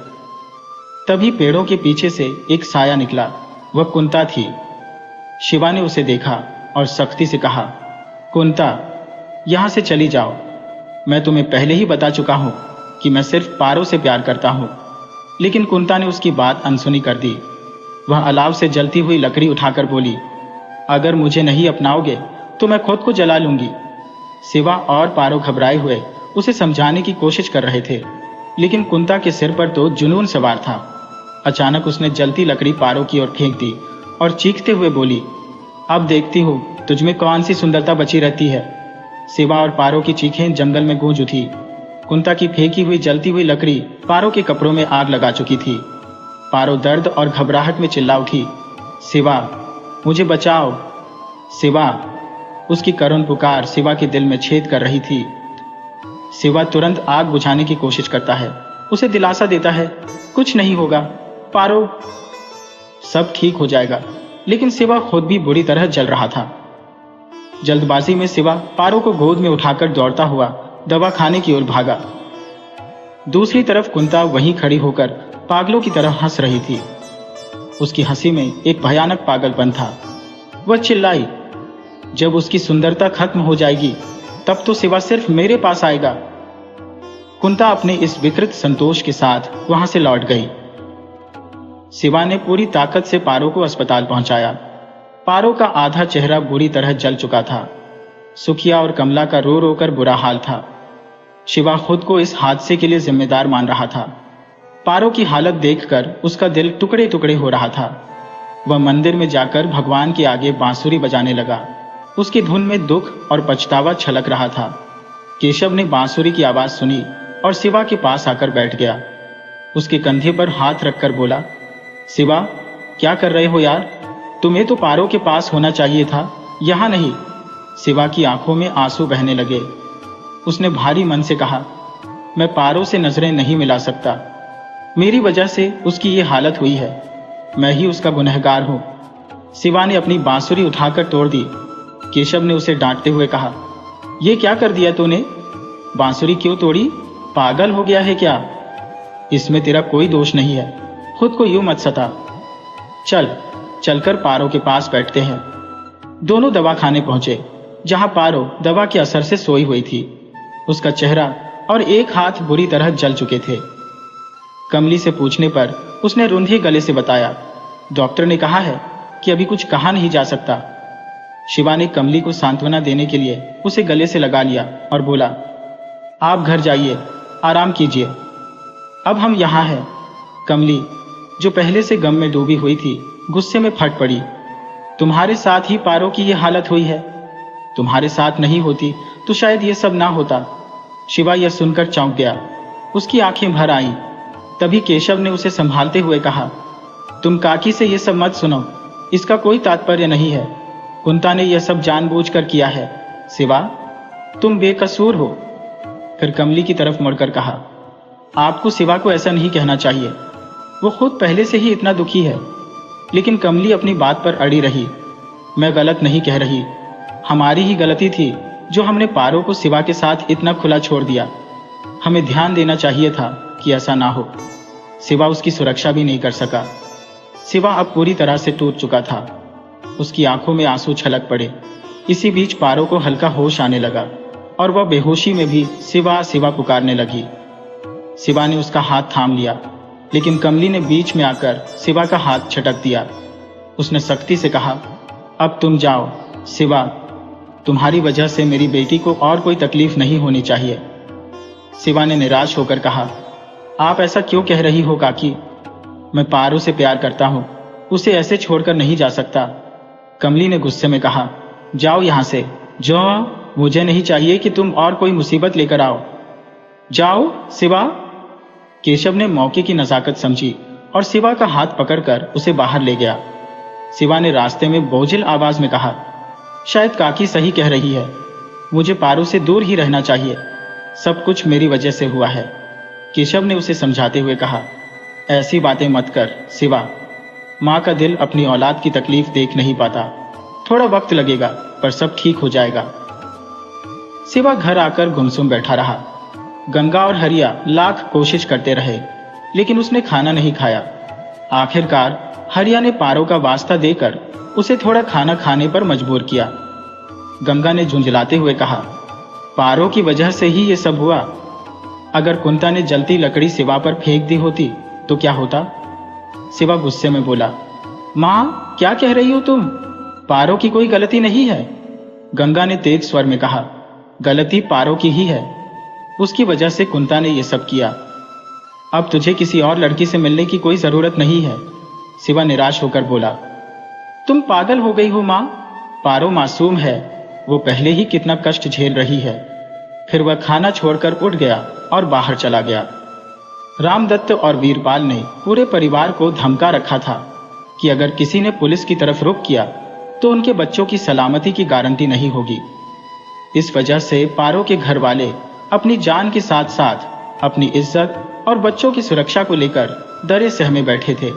तभी पेड़ों के पीछे से एक साया निकला। वह कुंता थी। शिवा ने उसे देखा और सख्ती से कहा, कुंता, यहां से चली जाओ। मैं तुम्हें पहले ही बता चुका हूं कि मैं सिर्फ पारो से प्यार करता हूं। लेकिन कुंता ने उसकी बात अनसुनी कर दी। वह अलाव से जलती हुई लकड़ी उठाकर बोली, अगर मुझे नहीं अपनाओगे तो मैं खुद को जला लूंगी। शिवा और पारो घबराए हुए उसे समझाने की कोशिश कर रहे थे, लेकिन कुंता के सिर पर तो जुनून सवार था। अचानक उसने जलती लकड़ी पारो की ओर फेंक दी और चीखते हुए बोली, अब देखती हूँ तुझमें कौन सी सुंदरता बची रहती है। शिवा और पारो की चीखें जंगल में गूंज उठी। कुंता की फेंकी हुई जलती हुई लकड़ी पारो के कपड़ों में आग लगा चुकी थी। पारो दर्द और घबराहट में चिल्ला उठी, शिवा मुझे बचाओ। शिवा। उसकी करुण पुकार शिवा के दिल में छेद कर रही थी। शिवा तुरंत आग बुझाने की कोशिश करता है, उसे दिलासा देता है, कुछ नहीं होगा पारो, सब ठीक हो जाएगा। लेकिन शिवा खुद भी बुरी तरह जल रहा था। जल्दबाजी में शिवा पारो को गोद में उठाकर दौड़ता हुआ दवा खाने की ओर भागा। दूसरी तरफ कुंता वहीं खड़ी होकर पागलों की तरह हंस रही थी। उसकी हंसी में एक भयानक पागलपन था। वह चिल्लाई, जब उसकी सुंदरता खत्म हो जाएगी तब तो शिवा सिर्फ मेरे पास आएगा। कुंता अपने इस विकृत संतोष के साथ वहां से लौट गई। शिवा ने पूरी ताकत से पारो को अस्पताल पहुंचाया। पारो का आधा चेहरा बुरी तरह जल चुका था। सुखिया और कमला का रो रो कर बुरा हाल था। शिवा खुद को इस हादसे के लिए जिम्मेदार मान रहा था। पारो की हालत देखकर उसका दिल टुकड़े टुकड़े हो रहा था। वह मंदिर में जाकर भगवान के आगे बांसुरी बजाने लगा। उसकी धुन में दुख और पछतावा छलक रहा था। केशव ने बांसुरी की आवाज सुनी और शिवा के पास आकर बैठ गया। उसके कंधे पर हाथ रखकर बोला, शिवा क्या कर रहे हो यार? तुम्हें तो पारो के पास होना चाहिए था, यहां नहीं। शिवा की आंखों में आंसू बहने लगे। उसने भारी मन से कहा, मैं पारो से नजरें नहीं मिला सकता। मेरी वजह से उसकी ये हालत हुई है। मैं ही उसका गुनहगार हूं। शिवा ने अपनी बांसुरी उठाकर तोड़ दी। केशव ने उसे डांटते हुए कहा, यह क्या कर दिया तूने? बांसुरी क्यों तोड़ी? पागल हो गया है क्या? इसमें तेरा कोई दोष नहीं है, खुद को यूं मत सता। चलकर पारो के पास बैठते हैं। दोनों दवा खाने पहुंचे, जहां पारो दवा के असर से सोई हुई थी। उसका चेहरा और एक हाथ बुरी तरह जल चुके थे। कमली से पूछने पर उसने रुंधे गले से बताया, डॉक्टर ने कहा है कि अभी कुछ कहा नहीं जा सकता। शिवा ने कमली को सांत्वना देने के लिए उसे गले से लगा लिया और बोला, आप घर जाइए, आराम कीजिए, अब हम यहां हैं। कमली, जो पहले से गम में डूबी हुई थी, गुस्से में फट पड़ी, तुम्हारे साथ ही पारो की यह हालत हुई है। तुम्हारे साथ नहीं होती तो शायद यह सब ना होता। शिवा यह सुनकर चौंक गया। उसकी आंखें भर आईं। तभी केशव ने उसे संभालते हुए कहा, तुम काकी से यह सब मत सुनो, इसका कोई तात्पर्य नहीं है। कुंता ने यह सब जानबूझकर किया है। शिवा, तुम बेकसूर हो। फिर कमली की तरफ मुड़कर कहा, आपको शिवा को ऐसा नहीं कहना चाहिए, वो खुद पहले से ही इतना दुखी है। लेकिन कमली अपनी बात पर अड़ी रही। मैं गलत नहीं कह रही, हमारी ही गलती थी जो हमने पारो को शिवा के साथ इतना खुला छोड़ दिया। हमें ध्यान देना चाहिए था कि ऐसा ना हो। शिवा उसकी सुरक्षा भी नहीं कर सका। शिवा अब पूरी तरह से टूट चुका था। उसकी आंखों में आंसू छलक पड़े। इसी बीच पारो को हल्का होश आने लगा और वह बेहोशी में भी शिवा शिवा पुकारने लगी। शिवा ने उसका हाथ थाम लिया, लेकिन कमली ने बीच में आकर शिवा का हाथ छटक दिया। उसने सख्ती से कहा, अब तुम जाओ। शिवा, तुम्हारी वजह से मेरी बेटी को और कोई तकलीफ नहीं होनी चाहिए। शिवा ने निराश होकर कहा, आप ऐसा क्यों कह रही हो काकी? मैं पारो से प्यार करता हूं, उसे ऐसे छोड़कर नहीं जा सकता। कमली ने गुस्से में कहा, जाओ यहां से, जाओ, मुझे नहीं चाहिए कि तुम और कोई मुसीबत लेकर आओ। जाओ शिवा। केशव ने मौके की नजाकत समझी और शिवा का हाथ पकड़कर उसे बाहर ले गया। शिवा ने रास्ते में बोझिल आवाज में कहा, शायद काकी सही कह रही है, मुझे पारो से दूर ही रहना चाहिए। सब कुछ मेरी वजह से हुआ है। केशव ने उसे समझाते हुए कहा, ऐसी बातें मत कर शिवा। माँ का दिल अपनी औलाद की तकलीफ देख नहीं पाता। थोड़ा वक्त लगेगा पर सब ठीक हो जाएगा। शिवा घर आकर गुमसुम बैठा रहा। गंगा और हरिया लाख कोशिश करते रहे, लेकिन उसने खाना नहीं खाया। आखिरकार हरिया ने पारो का वास्ता देकर उसे थोड़ा खाना खाने पर मजबूर किया। गंगा ने झुंझलाते हुए कहा, पारो की वजह से ही ये सब हुआ। अगर कुंता ने जलती लकड़ी शिवा पर फेंक दी होती तो क्या होता? शिवा गुस्से में बोला, माँ क्या कह रही हो तुम? पारो की कोई गलती नहीं है, गंगा ने तेज स्वर में कहा। गलती पारो की ही है, उसकी वजह से कुंता ने यह सब किया। अब तुझे किसी और लड़की से मिलने की कोई जरूरत नहीं है, शिवा निराश होकर बोला। तुम पागल हो गई हो मां, पारो मासूम है, वो पहले ही कितना कष्ट झेल रही है। फिर वह खाना छोड़कर उठ गया और बाहर चला गया। रामदत्त और वीरपाल ने पूरे परिवार को धमका रखा था कि अगर किसी ने पुलिस की तरफ रुख किया तो उनके बच्चों की सलामती की गारंटी नहीं होगी। इस वजह से पारो के घर वाले अपनी जान के साथ साथ अपनी इज्जत और बच्चों की सुरक्षा को लेकर डरे सहमे बैठे थे।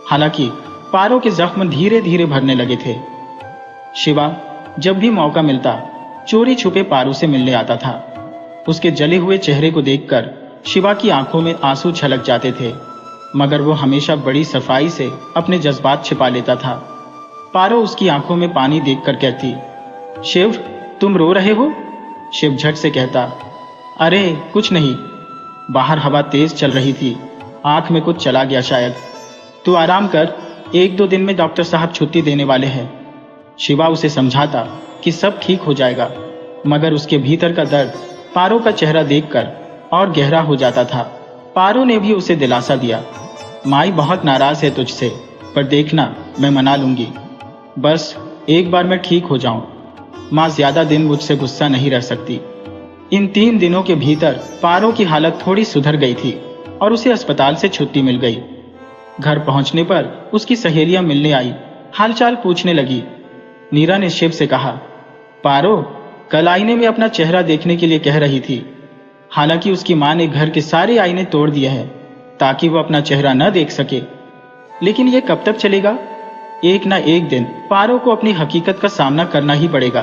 हालांकि पारो के जख्म धीरे धीरे भरने लगे थे। शिवा जब भी मौका मिलता चोरी छुपे पारो से मिलने आता था। उसके जले हुए चेहरे को देखकर शिवा की आंखों में आंसू छलक जाते थे, मगर वो हमेशा बड़ी सफाई से अपने जज्बात छिपा लेता था। पारो उसकी आंखों में पानी देखकर कहती, शिव तुम रो रहे हो? शिव झट से कहता, अरे कुछ नहीं, बाहर हवा तेज चल रही थी, आंख में कुछ चला गया शायद। तू आराम कर, 1-2 दिन में डॉक्टर साहब छुट्टी देने वाले हैं। शिवा उसे समझाता कि सब ठीक हो जाएगा, मगर उसके भीतर का दर्द पारो का चेहरा देखकर और गहरा हो जाता था। पारो ने भी उसे दिलासा दिया, माई बहुत नाराज है तुझसे, पर देखना मैं मना लूंगी, बस एक बार मैं ठीक हो जाऊं। माँ ज्यादा दिन मुझसे गुस्सा नहीं रह सकती। इन 3 दिनों के भीतर पारो की हालत थोड़ी सुधर गई थी और उसे अस्पताल से छुट्टी मिल गई। घर पहुंचने पर उसकी सहेलियां मिलने आई, हालचाल पूछने लगी। नीरा ने शिव से कहा, पारो कल आईने में अपना चेहरा देखने के लिए कह रही थी। हालांकि उसकी मां ने घर के सारे आईने तोड़ दिए हैं ताकि वो अपना चेहरा न देख सके, लेकिन ये कब तक चलेगा? एक ना एक दिन पारो को अपनी हकीकत का सामना करना ही पड़ेगा।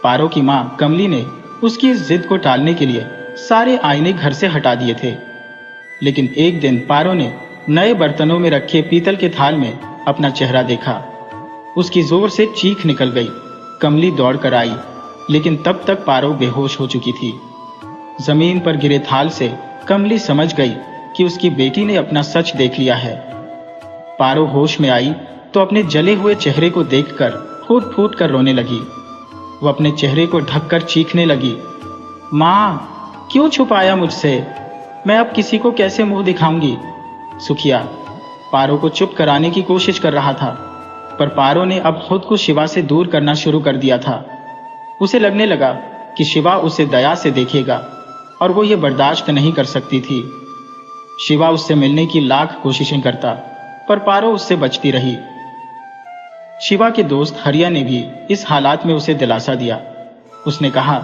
पारो की मां कमली ने उसकी इस जिद को टालने के लिए सारे आईने घर से हटा दिए थे, लेकिन एक दिन पारो ने नए बर्तनों में रखे पीतल के थाल में अपना चेहरा देखा। उसकी जोर से चीख निकल गई। कमली दौड़कर आई, लेकिन तब तक पारो बेहोश हो चुकी थी। जमीन पर गिरे थाल से कमली समझ गई कि उसकी बेटी ने अपना सच देख लिया है। पारो होश में आई तो अपने जले हुए चेहरे को देखकर फूट फूट कर रोने लगी। वो अपने चेहरे को ढककर चीखने लगी, माँ क्यों छुपाया मुझसे? मैं अब किसी को कैसे मुंह दिखाऊंगी? सुखिया पारो को चुप कराने की कोशिश कर रहा था, पर पारो ने अब खुद को शिवा से दूर करना शुरू कर दिया था। उसे लगने लगा कि शिवा उसे दया से देखेगा और वो ये बर्दाश्त नहीं कर सकती थी। शिवा उससे मिलने की लाख कोशिशें करता, पर पारो उससे बचती रही। शिवा के दोस्त हरिया ने भी इस हालात में उसे दिलासा दिया। उसने कहा,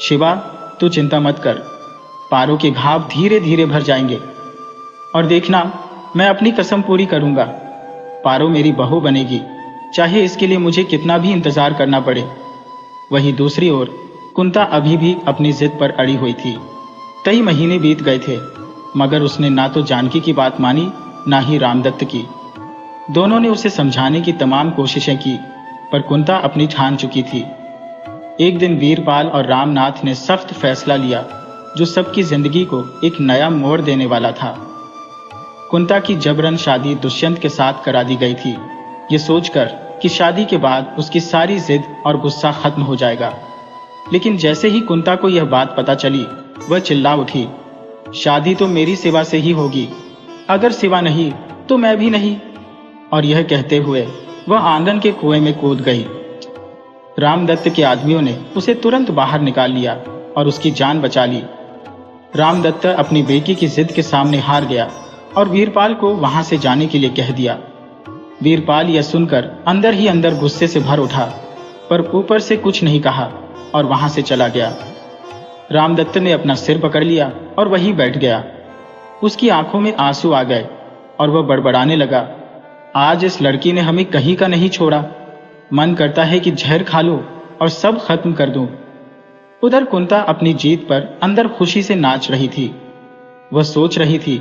शिवा तू चिंता मत कर, पारो के घाव धीरे धीरे भर जाएंगे और देखना मैं अपनी कसम पूरी करूंगा। पारो मेरी बहू बनेगी, चाहे इसके लिए मुझे कितना भी इंतजार करना पड़े। वहीं दूसरी ओर कुंता अभी भी अपनी जिद पर अड़ी हुई थी। कई महीने बीत गए थे, मगर उसने ना तो जानकी की बात मानी ना ही रामदत्त की। दोनों ने उसे समझाने की तमाम कोशिशें की, पर कुंता अपनी ठान चुकी थी। एक दिन वीरपाल और रामनाथ ने सख्त फैसला लिया जो सबकी जिंदगी को एक नया मोड़ देने वाला था। कुंता की जबरन शादी दुष्यंत के साथ करा दी गई थी, ये सोचकर कि शादी के बाद उसकी सारी जिद और गुस्सा खत्म हो जाएगा। लेकिन जैसे ही कुंता को यह बात पता चली, वह चिल्ला उठी, शादी तो मेरी सिवा से ही होगी, अगर सिवा नहीं तो मैं भी नहीं। और यह कहते हुए वह आंगन के कुएं में कूद गई। रामदत्त के आदमियों ने उसे तुरंत बाहर निकाल लिया और उसकी जान बचा ली। रामदत्त अपनी बेटी की जिद के सामने हार गया और वीरपाल को वहां से जाने के लिए कह दिया। वीरपाल यह सुनकर अंदर ही अंदर गुस्से से भर उठा, पर ऊपर से कुछ नहीं कहा और वहां से चला गया। रामदत्त ने अपना सिर पकड़ लिया और वहीं बैठ गया। उसकी आंखों में आंसू आ गए और वह बड़बड़ाने लगा, आज इस लड़की ने हमें कहीं का नहीं छोड़ा, मन करता है कि जहर खा लूं और सब खत्म कर दूं। उधर कुंता अपनी जीत पर अंदर खुशी से नाच रही थी। वह सोच रही थी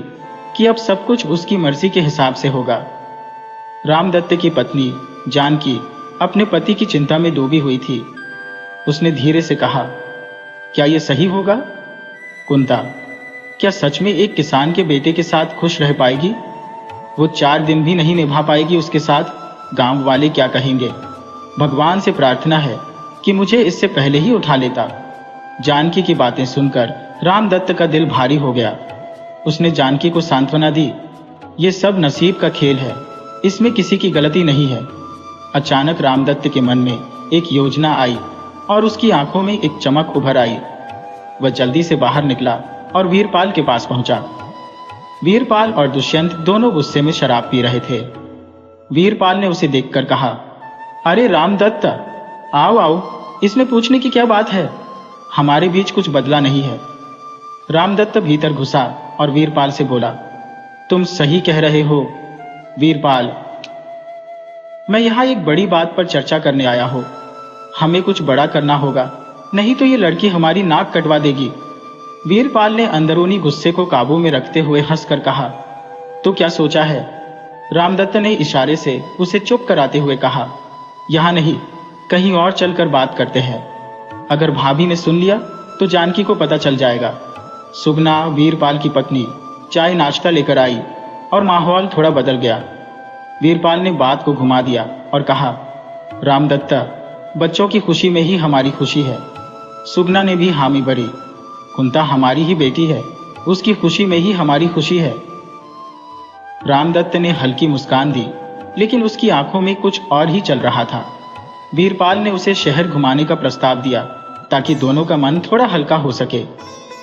कि अब सब कुछ उसकी मर्जी के हिसाब से होगा। रामदत्त की पत्नी जानकी अपने पति की चिंता में डूबी हुई थी। उसने धीरे से कहा, क्या यह सही होगा? कुंता, क्या सच में एक किसान के बेटे के साथ खुश रह पाएगी? वो 4 दिन भी नहीं निभा पाएगी उसके साथ, गांव वाले क्या कहेंगे? भगवान से प्रार्थना है कि मुझे इससे पहले ही उठा लेता। जानकी की बातें सुनकर रामदत्त का दिल भारी हो गया। उसने जानकी को सांत्वना दी, ये सब नसीब का खेल है, इसमें किसी की गलती नहीं है। अचानक रामदत्त के मन में एक योजना आई और उसकी आंखों में एक चमक उभर आई। वह जल्दी से बाहर निकला और वीरपाल के पास पहुंचा। वीरपाल और दुष्यंत दोनों गुस्से में शराब पी रहे थे। वीरपाल ने उसे देखकर कहा, अरे रामदत्त, आओ आओ, इसमें पूछने की क्या बात है, हमारे बीच कुछ बदला नहीं है। रामदत्त भीतर घुसा और वीरपाल से बोला, तुम सही कह रहे हो वीरपाल, मैं यहां एक बड़ी बात पर चर्चा करने आया हूं। हमें कुछ बड़ा करना होगा, नहीं तो ये लड़की हमारी नाक कटवा देगी। वीरपाल ने अंदरूनी गुस्से को काबू में रखते हुए हंसकर कहा, तो क्या सोचा है? रामदत्त ने इशारे से उसे चुप कराते हुए कहा, यहां नहीं, कहीं और चलकर बात करते हैं। अगर भाभी ने सुन लिया तो जानकी को पता चल जाएगा। सुगना, वीरपाल की पत्नी, चाय नाश्ता लेकर आई और माहौल थोड़ा बदल गया। वीरपाल ने बात को घुमा दिया और कहा, रामदत्त, बच्चों की खुशी में ही हमारी खुशी है। सुगना ने भी हामी भरी, कुंता हमारी ही बेटी है, उसकी खुशी में ही हमारी खुशी है। रामदत्त ने हल्की मुस्कान दी, लेकिन उसकी आंखों में कुछ और ही चल रहा था। वीरपाल ने उसे शहर घुमाने का प्रस्ताव दिया ताकि दोनों का मन थोड़ा हल्का हो सके।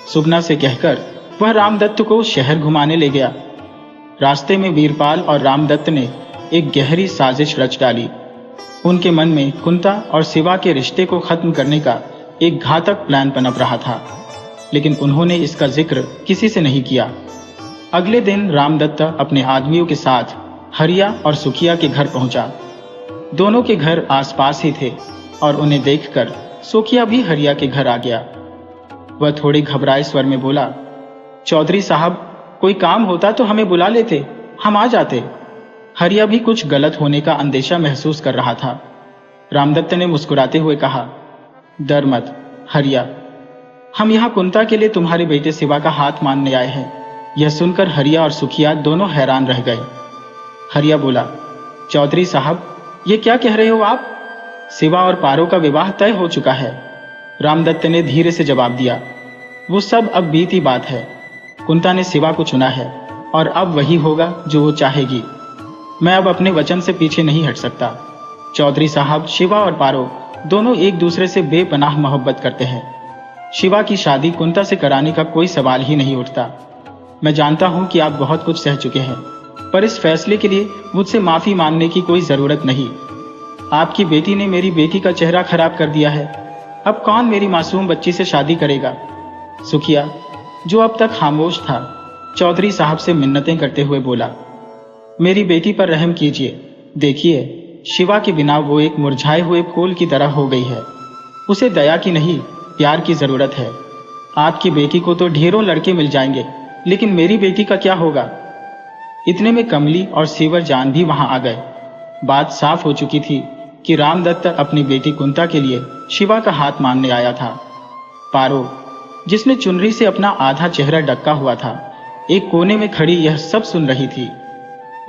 सुगना से कहकर वह रामदत्त को शहर घुमाने ले गया। रास्ते में वीरपाल और रामदत्त ने एक गहरी साजिश रच डाली। उनके मन में कुंता और शिवा के रिश्ते को खत्म करने का एक घातक प्लान पनप रहा था, लेकिन उन्होंने इसका जिक्र किसी से नहीं किया। अगले दिन रामदत्त अपने आदमियों के साथ हरिया और सुखिया के घर पहुंचा। दोनों के घर आसपास ही थे और उन्हें देखकर सुखिया भी हरिया के घर आ गया। वह थोड़े घबराए स्वर में बोला, चौधरी साहब, कोई काम होता तो हमें बुला लेते, हम आ जाते। हरिया भी कुछ गलत होने का अंदेशा महसूस कर रहा था। रामदत्त ने मुस्कुराते हुए कहा, डर मत हरिया, हम यहाँ कुंता के लिए तुम्हारे बेटे शिवा का हाथ मानने आए हैं। यह सुनकर हरिया और सुखिया दोनों हैरान रह गए। हरिया बोला, चौधरी साहब, ये क्या कह रहे हो आप? शिवा और पारो का विवाह तय हो चुका है। रामदत्त ने धीरे से जवाब दिया, वो सब अब बीती बात है। कुंता ने शिवा को चुना है और अब वही होगा जो वो चाहेगी। मैं अब अपने वचन से पीछे नहीं हट सकता। चौधरी साहब, शिवा और पारो दोनों एक दूसरे से बेपनाह मोहब्बत करते हैं। शिवा की शादी कुंता से कराने का कोई सवाल ही नहीं उठता। मैं जानता हूं कि आप बहुत कुछ सह चुके हैं, पर इस फैसले के लिए मुझसे माफी मांगने की कोई जरूरत नहीं। आपकी बेटी ने मेरी बेटी का चेहरा खराब कर दिया है। अब कौन मेरी मासूम बच्ची से शादी करेगा? सुखिया, जो अब तक खामोश था, चौधरी साहब से मिन्नतें करते हुए बोला, मेरी बेटी पर रहम कीजिए। देखिए, शिवा के बिना वो एक मुरझाए हुए फूल की तरह हो गई है। उसे दया की नहीं, प्यार की जरूरत है। आपकी बेटी को तो ढेरों लड़के मिल जाएंगे, लेकिन मेरी बेटी का क्या होगा? इतने में कमली और सीवर जान भी वहां आ गए। बात साफ हो चुकी थी कि रामदत्त अपनी बेटी कुंता के लिए शिवा का हाथ मांगने आया था। पारो, जिसने चुनरी से अपना आधा चेहरा ढका हुआ था, एक कोने में खड़ी यह सब सुन रही थी।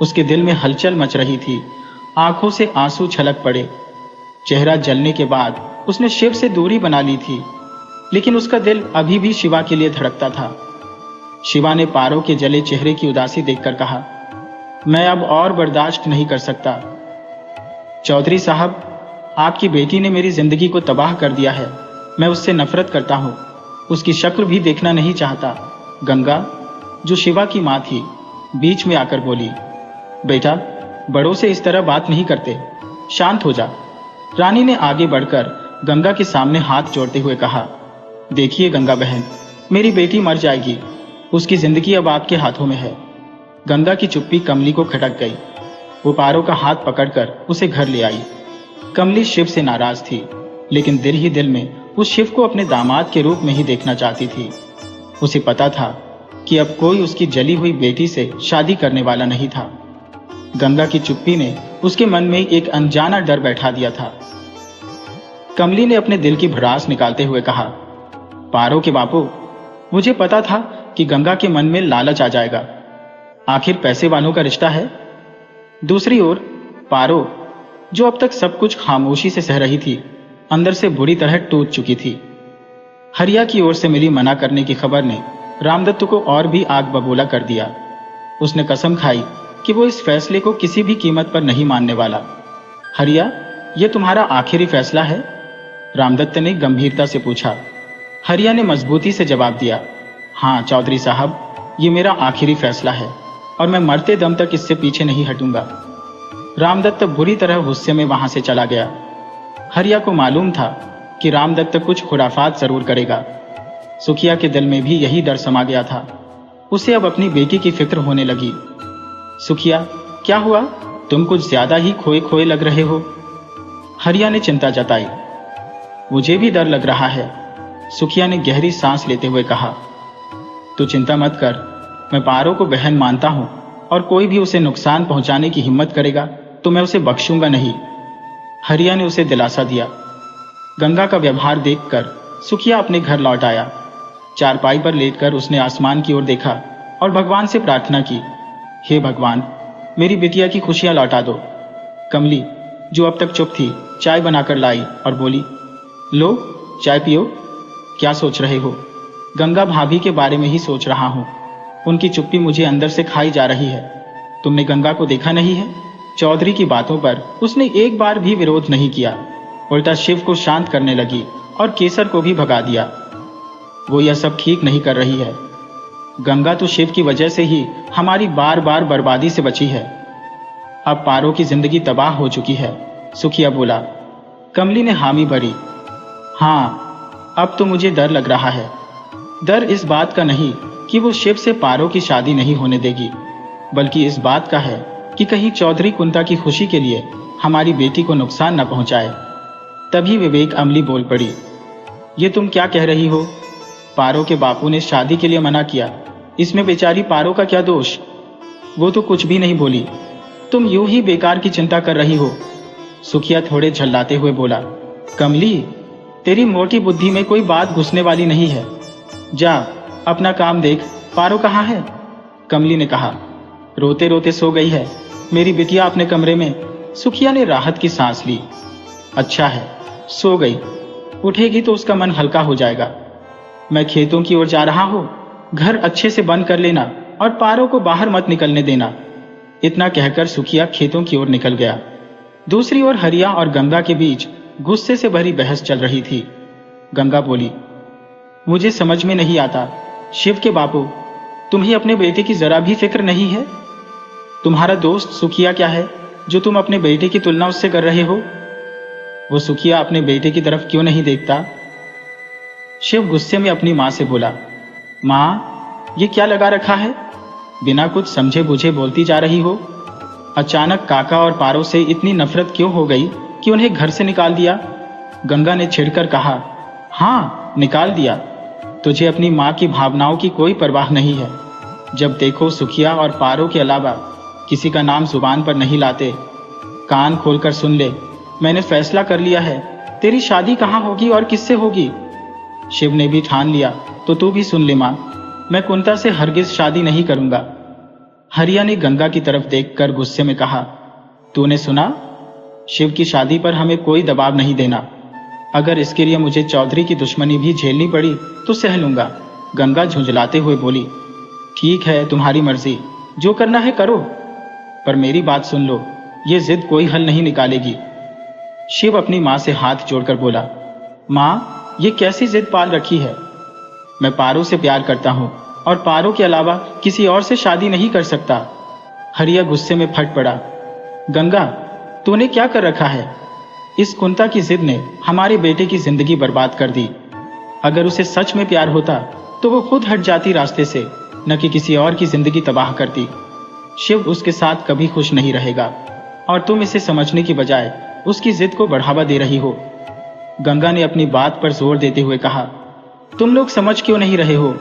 उसके दिल में हलचल मच रही थी, आंखों से आंसू छलक पड़े। चेहरा जलने के बाद उसने शिव से दूरी बना ली थी, लेकिन उसका दिल अभी भी शिवा के लिए धड़कता था। शिवा ने पारो के जले चेहरे की उदासी देखकर कहा, मैं अब और बर्दाश्त नहीं कर सकता। चौधरी साहब, आपकी बेटी ने मेरी जिंदगी को तबाह कर दिया है। मैं उससे नफरत करता हूँ, उसकी शक्ल भी देखना नहीं चाहता। गंगा, जो शिवा की माँ थी, बीच में आकर बोली, बेटा, बड़ों से इस तरह बात नहीं करते, शांत हो जा। रानी ने आगे बढ़कर गंगा के सामने हाथ जोड़ते हुए कहा, देखिए गंगा बहन, मेरी बेटी मर जाएगी, उसकी जिंदगी अब आपके हाथों में है। गंगा की चुप्पी कमली को खटक गई। वो पारो का हाथ पकड़कर उसे घर ले आई। कमली शिव से नाराज थी, लेकिन दिल ही दिल में उस शिव को अपने दामाद के रूप में ही देखना चाहती थी। उसे पता था कि अब कोई उसकी जली हुई बेटी से शादी करने वाला नहीं था। गंगा की चुप्पी ने उसके मन में एक अनजाना डर बैठा दिया था। कमली ने अपने दिल की भड़ास निकालते हुए कहा, पारो के बापू, मुझे पता था कि गंगा के मन में लालच आ जाएगा। आखिर पैसे वालों का रिश्ता है। दूसरी ओर पारो, जो अब तक सब कुछ खामोशी से सह रही थी, अंदर से बुरी तरह टूट चुकी थी। हरिया की ओर से मिली मना करने की खबर ने रामदत्त को और भी आग बबूला कर दिया। उसने कसम खाई कि वो इस फैसले को किसी भी कीमत पर नहीं मानने वाला। हरिया, ये तुम्हारा आखिरी फैसला है? रामदत्त ने गंभीरता से पूछा। हरिया ने मजबूती से जवाब दिया, हाँ चौधरी साहब, ये मेरा आखिरी फैसला है और मैं मरते दम तक इससे पीछे नहीं हटूंगा। रामदत्त बुरी तरह गुस्से में वहां से चला गया। हरिया को मालूम था कि रामदत्त कुछ खुराफात जरूर करेगा। सुखिया के दिल में भी यही डर समा गया था। उसे अब अपनी बेटी की फिक्र होने लगी। सुखिया, क्या हुआ? तुम कुछ ज्यादा ही खोए खोए लग रहे हो। हरिया ने चिंता जताई। मुझे भी डर लग रहा है, सुखिया ने गहरी सांस लेते हुए कहा। तू चिंता मत कर, मैं पारो को बहन मानता हूं और कोई भी उसे नुकसान पहुंचाने की हिम्मत करेगा तो मैं उसे बख्शूंगा नहीं। हरिया ने उसे दिलासा दिया। गंगा का व्यवहार देखकर सुखिया अपने घर लौट आया। चारपाई पर लेटकर उसने आसमान की ओर देखा और भगवान से प्रार्थना की, हे भगवान, मेरी बिटिया की खुशियां लौटा दो। कमली, जो अब तक चुप थी, चाय बनाकर लाई और बोली, लो चाय पियो। क्या सोच रहे हो? गंगा भाभी के बारे में ही सोच रहा हूं। उनकी चुप्पी मुझे अंदर से खाई जा रही है। तुमने गंगा को देखा नहीं है? चौधरी की बातों पर उसने एक बार भी विरोध नहीं किया, उल्टा शिव को शांत करने लगी और केसर को भी भगा दिया। वो यह सब ठीक नहीं कर रही है। गंगा तो शिव की वजह से ही हमारी बार बार बर्बादी से बची है। अब पारो की जिंदगी तबाह हो चुकी है, सुखिया बोला। कमली ने हामी भरी। हाँ, अब तो मुझे डर लग रहा है। डर इस बात का नहीं कि वो शिव से पारो की शादी नहीं होने देगी, बल्कि इस बात का है कि कहीं चौधरी कुंता की खुशी के लिए हमारी बेटी को नुकसान न पहुंचाए। तभी विवेक अमली बोल पड़ी, ये तुम क्या कह रही हो? पारो के बापू ने शादी के लिए मना किया, इसमें बेचारी पारो का क्या दोष? वो तो कुछ भी नहीं बोली। तुम यूं ही बेकार की चिंता कर रही हो, सुखिया थोड़े झल्लाते हुए बोला। कमली, तेरी मोटी बुद्धि में कोई बात घुसने वाली नहीं है। जा अपना काम देख। पारो कहाँ है? कमली ने कहा। रोते रोते सो गई है मेरी बिटिया अपने कमरे में। सुखिया ने राहत की सांस ली। अच्छा है, सो गई, उठेगी तो उसका मन हल्का हो जाएगा। मैं खेतों की ओर जा रहा हूं, घर अच्छे से बंद कर लेना और पारो को बाहर मत निकलने देना। इतना कहकर सुखिया खेतों की ओर निकल गया। दूसरी ओर हरिया और गंगा के बीच गुस्से से भरी बहस चल रही थी। गंगा बोली, मुझे समझ में नहीं आता, शिव के बापू, तुम्हें अपने बेटे की जरा भी फिक्र नहीं है? तुम्हारा दोस्त सुखिया क्या है जो तुम अपने बेटे की तुलना उससे कर रहे हो? वो सुखिया अपने बेटे की तरफ क्यों नहीं देखता? शिव गुस्से में अपनी मां से बोला, मां, ये क्या लगा रखा है? बिना कुछ समझे बुझे बोलती जा रही हो। अचानक काका और पारो से इतनी नफरत क्यों हो गई कि उन्हें घर से निकाल दिया? गंगा ने छिड़कर कहा, हाँ निकाल दिया। तुझे अपनी मां की भावनाओं की कोई परवाह नहीं है। जब देखो सुखिया और पारो के अलावा किसी का नाम जुबान पर नहीं लाते। कान खोलकर सुन ले, मैंने फैसला कर लिया है, तेरी शादी कहाँ होगी और किससे होगी? शिव ने भी ठान लिया तो तू भी सुन ले मां, मैं कुंता से हरगिज शादी नहीं करूंगा। हरिया ने गंगा की तरफ देखकर गुस्से में कहा, तूने सुना? शिव की शादी पर हमें कोई दबाव नहीं देना। अगर इसके लिए मुझे चौधरी की दुश्मनी भी झेलनी पड़ी तो सह लूंगा। गंगा झुंझलाते हुए बोली, ठीक है, तुम्हारी मर्जी, जो करना है करो, पर मेरी बात सुन लो, ये जिद कोई हल नहीं निकालेगी। शिव अपनी मां से हाथ जोड़कर बोला, मां, ये कैसी जिद पाल रखी है? मैं पारो से प्यार करता हूं और पारो के अलावा किसी और से शादी नहीं कर सकता। हरिया गुस्से में फट पड़ा। गंगा, तूने क्या कर रखा है? इस कुंता की जिद ने हमारे बेटे की जिंदगी बर्बाद कर दी। अगर उसे सच में प्यार होता तो वो खुद हट जाती रास्ते से, न कि किसी और की जिंदगी तबाह करती। शिव उसके साथ कभी खुश नहीं रहेगा और तुम इसे समझने की बजाय उसकी जिद को बढ़ावा दे रही हो। गंगा ने अपनी बात पर जोर देते हुए कहा, तुम लोग समझ क्यों नहीं रहे हो?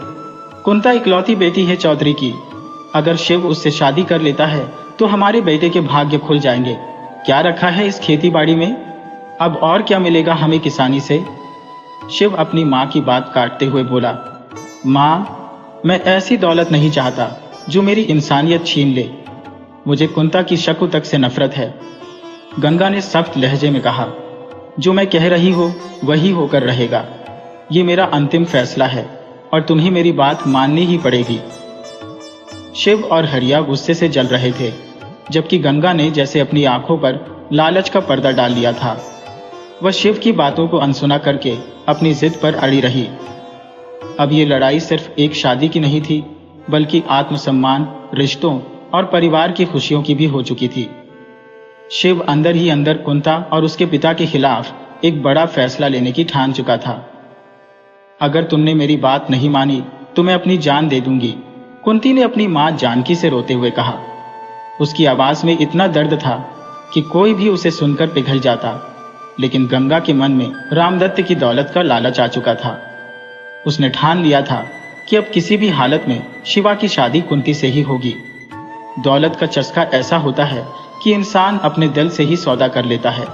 कुंता इकलौती बेटी है चौधरी की। अगर शिव उससे शादी कर लेता है तो हमारे बेटे के भाग्य खुल जाएंगे। क्या रखा है इस खेती बाड़ी में? अब और क्या मिलेगा हमें किसानी से? शिव अपनी मां की बात काटते हुए बोला, मां, मैं ऐसी दौलत नहीं चाहता जो मेरी इंसानियत छीन ले। मुझे कुंता की शक्ल तक से नफरत है। गंगा ने सख्त लहजे में कहा, जो मैं कह रही हो वही होकर रहेगा। ये मेरा अंतिम फैसला है और तुम्हें मेरी बात माननी ही पड़ेगी। शिव और हरिया गुस्से से जल रहे थे, जबकि गंगा ने जैसे अपनी आंखों पर लालच का पर्दा डाल लिया था। वह शिव की बातों को अनसुना करके अपनी जिद पर अड़ी रही। अब ये लड़ाई सिर्फ एक शादी की नहीं थी, बल्कि आत्मसम्मान, रिश्तों और परिवार की खुशियों की भी हो चुकी थी। शिव अंदर ही अंदर कुंता और उसके पिता के खिलाफ एक बड़ा फैसला लेने की ठान चुका था। अगर तुमने मेरी बात नहीं मानी तो मैं अपनी जान दे दूंगी, कुंती ने अपनी मां जानकी से रोते हुए कहा। उसकी आवाज में इतना दर्द था कि कोई भी उसे सुनकर पिघल जाता, लेकिन गंगा के मन में रामदत्त की दौलत का लालच आ चुका था। उसने ठान लिया था कि अब किसी भी हालत में शिवा की शादी कुंती से ही होगी। दौलत का चस्का ऐसा होता है कि इंसान अपने दिल से ही सौदा कर लेता है,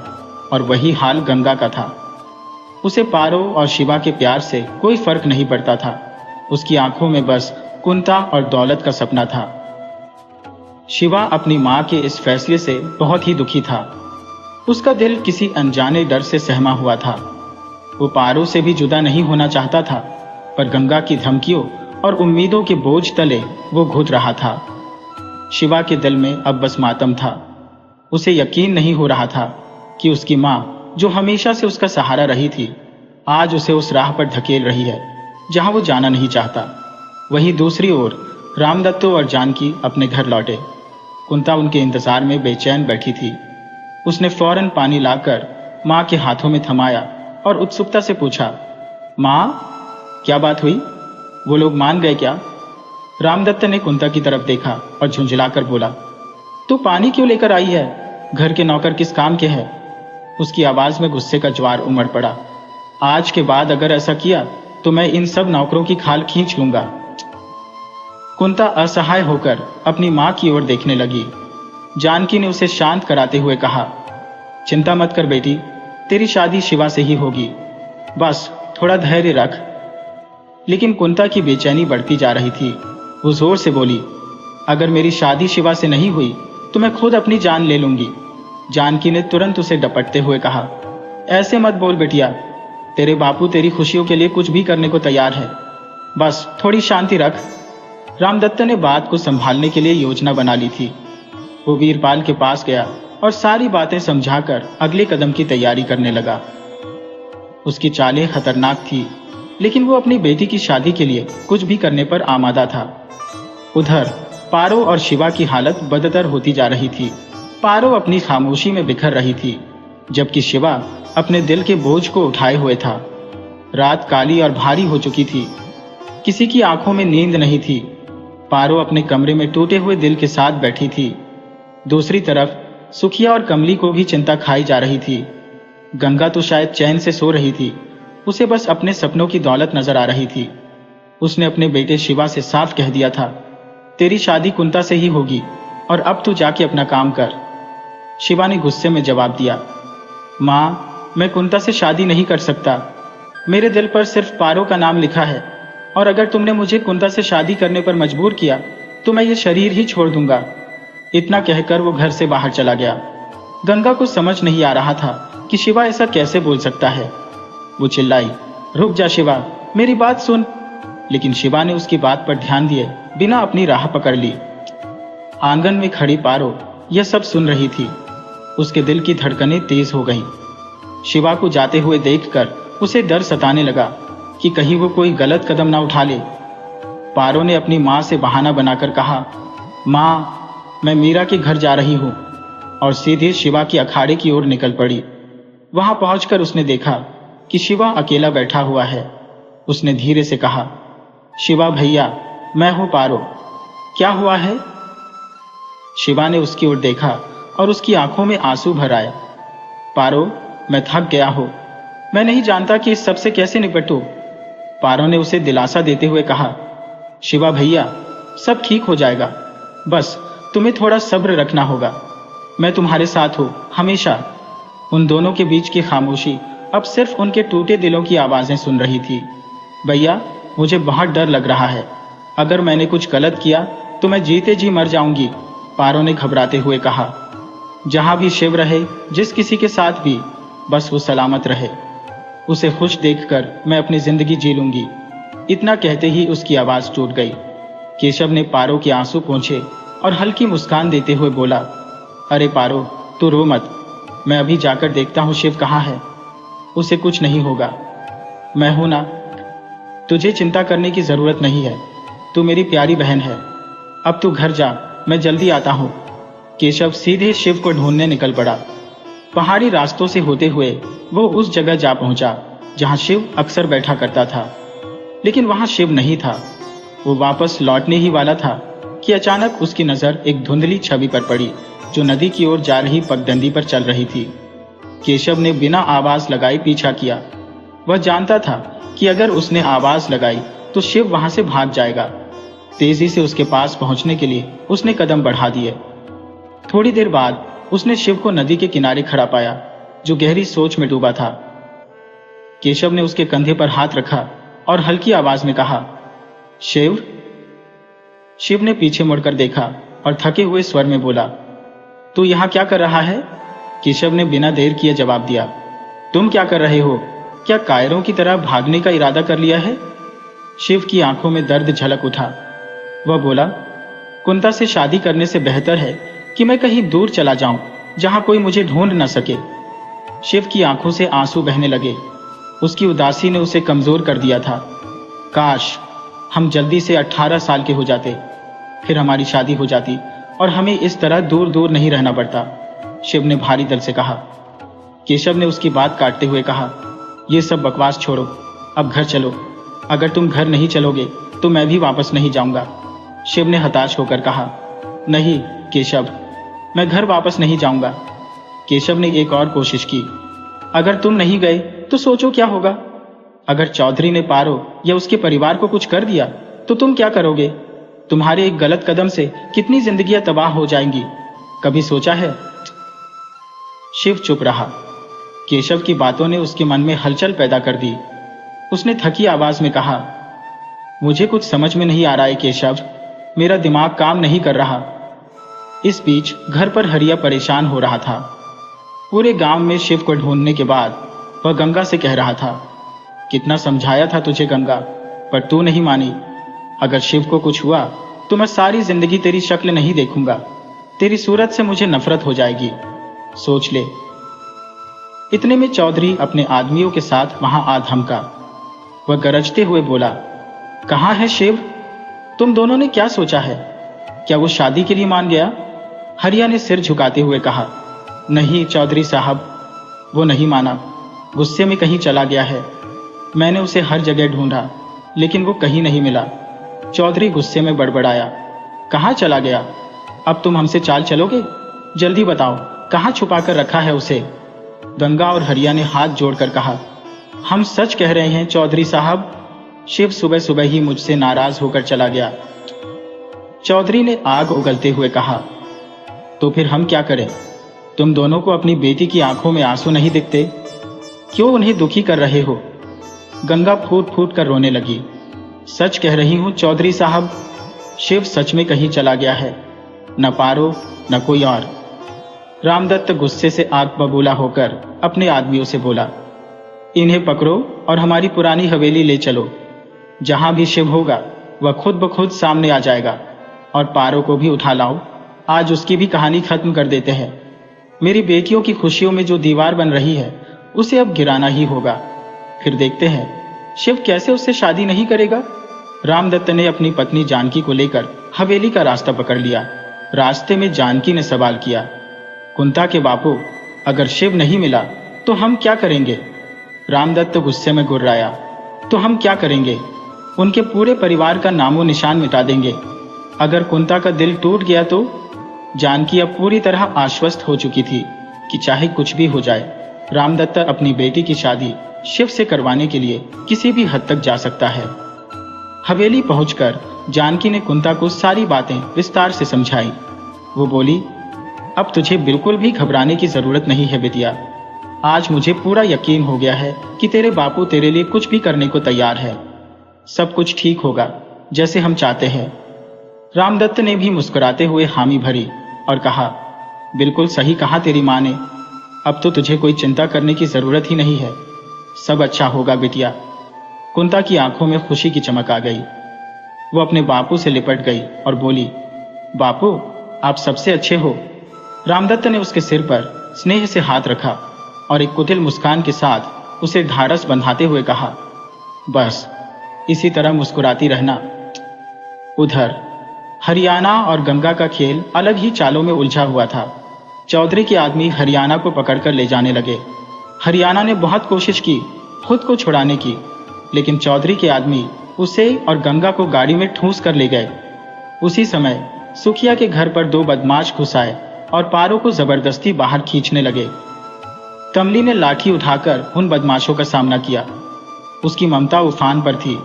और वही हाल गंगा का था। उसे पारो और शिवा के प्यार से कोई फर्क नहीं पड़ता था। उसकी आंखों में बस कुंता और दौलत का सपना था। शिवा अपनी मां के इस फैसले से बहुत ही दुखी था। उसका दिल किसी अनजाने डर से सहमा हुआ था। वो पारो से भी जुदा नहीं होना चाहता था, पर गंगा की धमकियों और उम्मीदों के बोझ तले वो घुट रहा था। शिवा के दिल में अब बस मातम था। उसे यकीन नहीं हो रहा था कि उसकी मां, जो हमेशा से उसका सहारा रही थी, आज उसे उस राह पर धकेल रही है जहां वो जाना नहीं चाहता। वहीं दूसरी ओर रामदत्तो और जानकी अपने घर लौटे। कुंता उनके इंतजार में बेचैन बैठी थी। उसने फौरन पानी लाकर मां के हाथों में थमाया और उत्सुकता से पूछा, मां, क्या बात हुई? वो लोग मान गए क्या? रामदत्त ने कुंता की तरफ देखा और झुंझलाकर बोला, तू पानी क्यों लेकर आई है? घर के नौकर किस काम के हैं? उसकी आवाज में गुस्से का ज्वार उमड़ पड़ा। आज के बाद अगर ऐसा किया तो मैं इन सब नौकरों की खाल खींच लूंगा। कुंता असहाय होकर अपनी मां की ओर देखने लगी। जानकी ने उसे शांत कराते हुए कहा, चिंता मत कर बेटी, तेरी शादी शिवा से ही होगी, बस थोड़ा धैर्य रख। लेकिन कुंता की बेचैनी बढ़ती जा रही थी। वो जोर से बोली, अगर मेरी शादी शिवा से नहीं हुई तो मैं खुद अपनी जान ले लूंगी। जानकी ने तुरंत उसे डपटते हुए कहा, ऐसे मत बोल बेटिया, तेरे बापू तेरी खुशियों के लिए कुछ भी करने को तैयार है, बस थोड़ी शांति रख। रामदत्त ने बात को संभालने के लिए योजना बना ली थी। वो वीरपाल के पास गया और सारी बातें समझाकर अगले कदम की तैयारी करने लगा। उसकी चालें खतरनाक थी, लेकिन वो अपनी बेटी की शादी के लिए कुछ भी करने पर आमादा था। उधर पारो और शिवा की हालत बदतर होती जा रही थी। पारो अपनी खामोशी में बिखर रही थी, जबकि शिवा अपने दिल के बोझ को उठाए हुए था। रात काली और भारी हो चुकी थी। किसी की आंखों में नींद नहीं थी। पारो अपने कमरे में टूटे हुए दिल के साथ बैठी थी। दूसरी तरफ सुखिया और कमली को भी चिंता खाई जा रही थी। गंगा तो शायद चैन से सो रही थी। उसे बस अपने सपनों की दौलत नजर आ रही थी। उसने अपने बेटे शिवा से साफ कह दिया था, तेरी शादी कुंता से ही होगी और अब तू जाके अपना काम कर। शिवा ने गुस्से में जवाब दिया, मां, मैं कुंता से शादी नहीं कर सकता। मेरे दिल पर सिर्फ पारो का नाम लिखा है, और अगर तुमने मुझे कुंता से शादी करने पर मजबूर किया तो मैं ये शरीर ही छोड़ दूंगा। इतना कहकर वो घर से बाहर चला गया। गंगा को समझ नहीं आ रहा था कि शिवा ऐसा कैसे बोल सकता है। वो चिल्लाई, रुक जा शिवा, मेरी बात सुन। लेकिन शिवा ने उसकी बात पर ध्यान दिए बिना अपनी राह पकड़ ली। आंगन में खड़ी पारो यह सब सुन रही थी। उसके दिल की धड़कनें तेज हो गईं। शिवा को जाते हुए देखकर उसे डर सताने लगा कि कहीं वो कोई गलत कदम ना उठा ले। पारो ने अपनी मां से बहाना बनाकर कहा, मां, मैं मीरा के घर जा रही हूं, और सीधे शिवा की अखाड़े की ओर निकल पड़ी। वहां पहुंचकर उसने देखा कि शिवा अकेला बैठा हुआ है। उसने धीरे से कहा, शिवा भैया, मैं हूं पारो, क्या हुआ है? शिवा ने उसकी ओर देखा और उसकी आंखों में आंसू भर आए। पारो, मैं थक गया हूं, मैं नहीं जानता कि इस सब से कैसे निपटूं। पारो ने उसे दिलासा देते हुए कहा, शिवा भैया, सब ठीक हो जाएगा, बस तुम्हें थोड़ा सब्र रखना होगा। मैं तुम्हारे साथ हूं हमेशा। उन दोनों के बीच की खामोशी अब सिर्फ उनके टूटे दिलों की आवाजें सुन रही थी। भैया, मुझे बहुत डर लग रहा है। अगर मैंने कुछ गलत किया तो मैं जीते जी मर जाऊंगी, पारो ने घबराते हुए कहा। जहां भी शिव रहे, जिस किसी के साथ भी, बस वो सलामत रहे। उसे खुश देखकर मैं अपनी जिंदगी जी लूंगी। इतना कहते ही उसकी आवाज टूट गई। केशव ने पारो के आंसू पोंछे और हल्की मुस्कान देते हुए बोला, अरे पारो, तू रो मत। मैं अभी जाकर देखता हूँ शिव कहाँ है। उसे कुछ नहीं होगा, मैं हूं ना। तुझे चिंता करने की जरूरत नहीं है, तू मेरी प्यारी बहन है। अब तू घर जा, मैं जल्दी आता हूँ। केशव सीधे शिव को ढूंढने निकल पड़ा। पहाड़ी रास्तों से होते हुए वो उस जगह जा पहुंचा जहां शिव अक्सर बैठा करता था, लेकिन वहां शिव नहीं था। वो वापस लौटने ही वाला था कि अचानक उसकी नजर एक धुंधली छवि पर पड़ी जो नदी की ओर जा रही पगडंडी पर चल रही थी। केशव ने बिना आवाज लगाए पीछा किया। वह जानता था कि अगर उसने आवाज लगाई तो शिव वहां से भाग जाएगा। तेजी से उसके पास पहुंचने के लिए उसने कदम बढ़ा दिए। थोड़ी देर बाद उसने शिव को नदी के किनारे खड़ा पाया, जो गहरी सोच में डूबा था। केशव ने उसके कंधे पर हाथ रखा और हल्की आवाज में कहा, शिव। शिव ने पीछे मुड़कर देखा और थके हुए स्वर में बोला, तू यहां क्या कर रहा है? केशव ने बिना देर किए जवाब दिया, तुम क्या कर रहे हो? क्या कायरों की तरह भागने का इरादा कर लिया है? शिव की आंखों में दर्द झलक उठा। वह बोला, कुंता से शादी करने से बेहतर है कि मैं कहीं दूर चला जाऊं जहां कोई मुझे ढूंढ न सके। शिव की आंखों से आंसू बहने लगे। उसकी उदासी ने उसे कमजोर कर दिया था। काश हम जल्दी से 18 साल के हो जाते, फिर हमारी शादी हो जाती और हमें इस तरह दूर दूर नहीं रहना पड़ता, शिव ने भारी दिल से कहा। केशव ने उसकी बात काटते हुए कहा, ये सब बकवास छोड़ो, अब घर चलो। अगर तुम घर नहीं चलोगे तो मैं भी वापस नहीं जाऊंगा। शिव ने हताश होकर कहा, नहीं केशव, मैं घर वापस नहीं जाऊंगा। केशव ने एक और कोशिश की, अगर तुम नहीं गए तो सोचो क्या होगा? अगर चौधरी ने पारो या उसके परिवार को कुछ कर दिया तो तुम क्या करोगे? तुम्हारे एक गलत कदम से कितनी जिंदगियां तबाह हो जाएंगी, कभी सोचा है? शिव चुप रहा। केशव की बातों ने उसके मन में हलचल पैदा कर दी। उसने थकी आवाज में कहा, मुझे कुछ समझ में नहीं आ रहा है केशव, मेरा दिमाग काम नहीं कर रहा। इस बीच घर पर हरिया परेशान हो रहा था। पूरे गांव में शिव को ढूंढने के बाद वह गंगा से कह रहा था, कितना समझाया था तुझे गंगा, पर तू नहीं मानी। अगर शिव को कुछ हुआ तो मैं सारी जिंदगी तेरी शक्ल नहीं देखूंगा, तेरी सूरत से मुझे नफरत हो जाएगी, सोच ले। इतने में चौधरी अपने आदमियों के साथ वहां आ धमका। वह गरजते हुए बोला, कहां है शिव? तुम दोनों ने क्या सोचा है? क्या वो शादी के लिए मान गया? हरिया ने सिर झुकाते हुए कहा, नहीं चौधरी साहब, वो नहीं माना, गुस्से में कहीं चला गया है। मैंने उसे हर जगह ढूंढा लेकिन वो कहीं नहीं मिला। चौधरी गुस्से में बड़बड़ाया, कहाँ चला गया? अब तुम हमसे चाल चलोगे? जल्दी बताओ, कहाँ छुपा कर रखा है उसे? गंगा और हरिया ने हाथ जोड़कर कहा, हम सच कह रहे हैं चौधरी साहब, शिव सुबह सुबह ही मुझसे नाराज होकर चला गया। चौधरी ने आग उगलते हुए कहा, तो फिर हम क्या करें? तुम दोनों को अपनी बेटी की आंखों में आंसू नहीं दिखते? क्यों उन्हें दुखी कर रहे हो? गंगा फूट फूट कर रोने लगी। सच कह रही हूं चौधरी साहब, शिव सच में कहीं चला गया है, न पारो न कोई और। रामदत्त गुस्से से आग बबूला होकर अपने आदमियों से बोला, इन्हें पकड़ो और हमारी पुरानी हवेली ले चलो। जहां भी शिव होगा वह खुद ब खुद सामने आ जाएगा। और पारो को भी उठा लाओ, आज उसकी भी कहानी खत्म कर देते हैं। मेरी बेटियों की खुशियों में जो दीवार बन रही है उसे अब गिराना ही होगा। फिर देखते हैं शिव कैसे उससे शादी नहीं करेगा। रामदत्त ने अपनी पत्नी जानकी को लेकर हवेली का रास्ता पकड़ लिया। रास्ते में जानकी ने सवाल किया, कुंता के बापू, अगर शिव नहीं मिला तो हम क्या करेंगे? रामदत्त गुस्से में गुर्राया, तो हम क्या करेंगे? उनके पूरे परिवार का नामो निशान मिटा देंगे। अगर कुंता का दिल टूट गया तो? जानकी अब पूरी तरह आश्वस्त हो चुकी थी कि चाहे कुछ भी हो जाए, रामदत्त अपनी बेटी की शादी शिव से करवाने के लिए किसी भी हद तक जा सकता है। हवेली पहुंचकर जानकी ने कुंता को सारी बातें विस्तार से समझाई। वो बोली, अब तुझे बिल्कुल भी घबराने की जरूरत नहीं है बिटिया। आज मुझे पूरा यकीन हो गया है कि तेरे बापू तेरे लिए कुछ भी करने को तैयार है। सब कुछ ठीक होगा जैसे हम चाहते हैं। रामदत्त ने भी मुस्कुराते हुए हामी भरी और कहा, बिल्कुल सही कहा तेरी माँ ने। अब तो तुझे कोई चिंता करने की जरूरत ही नहीं है। सब अच्छा होगा बिटिया। कुंता की आंखों में खुशी की चमक आ गई। वो अपने बापू से लिपट गई और बोली, बापू, आप सबसे अच्छे हो। रामदत्त ने उसके सिर पर स्नेह से हाथ रखा और एक कुटिल मुस्कान के साथ उसे ढाढ़स बंधाते हुए कहा, बस इसी तरह मुस्कुराती रहना। उधर हरियाणा और गंगा का खेल अलग ही चालों में उलझा हुआ था। चौधरी के आदमी हरियाणा को पकड़कर ले जाने लगे। हरियाणा ने बहुत कोशिश की खुद को छुड़ाने की, लेकिन चौधरी के आदमी उसे और गंगा को गाड़ी में ठूंस कर ले गए। उसी समय सुखिया के घर पर दो बदमाश घुस आए और पारो को जबरदस्ती बाहर खींचने लगे। कमली ने लाठी उठाकर उन बदमाशों का सामना किया। उसकी ममता उफान पर थी।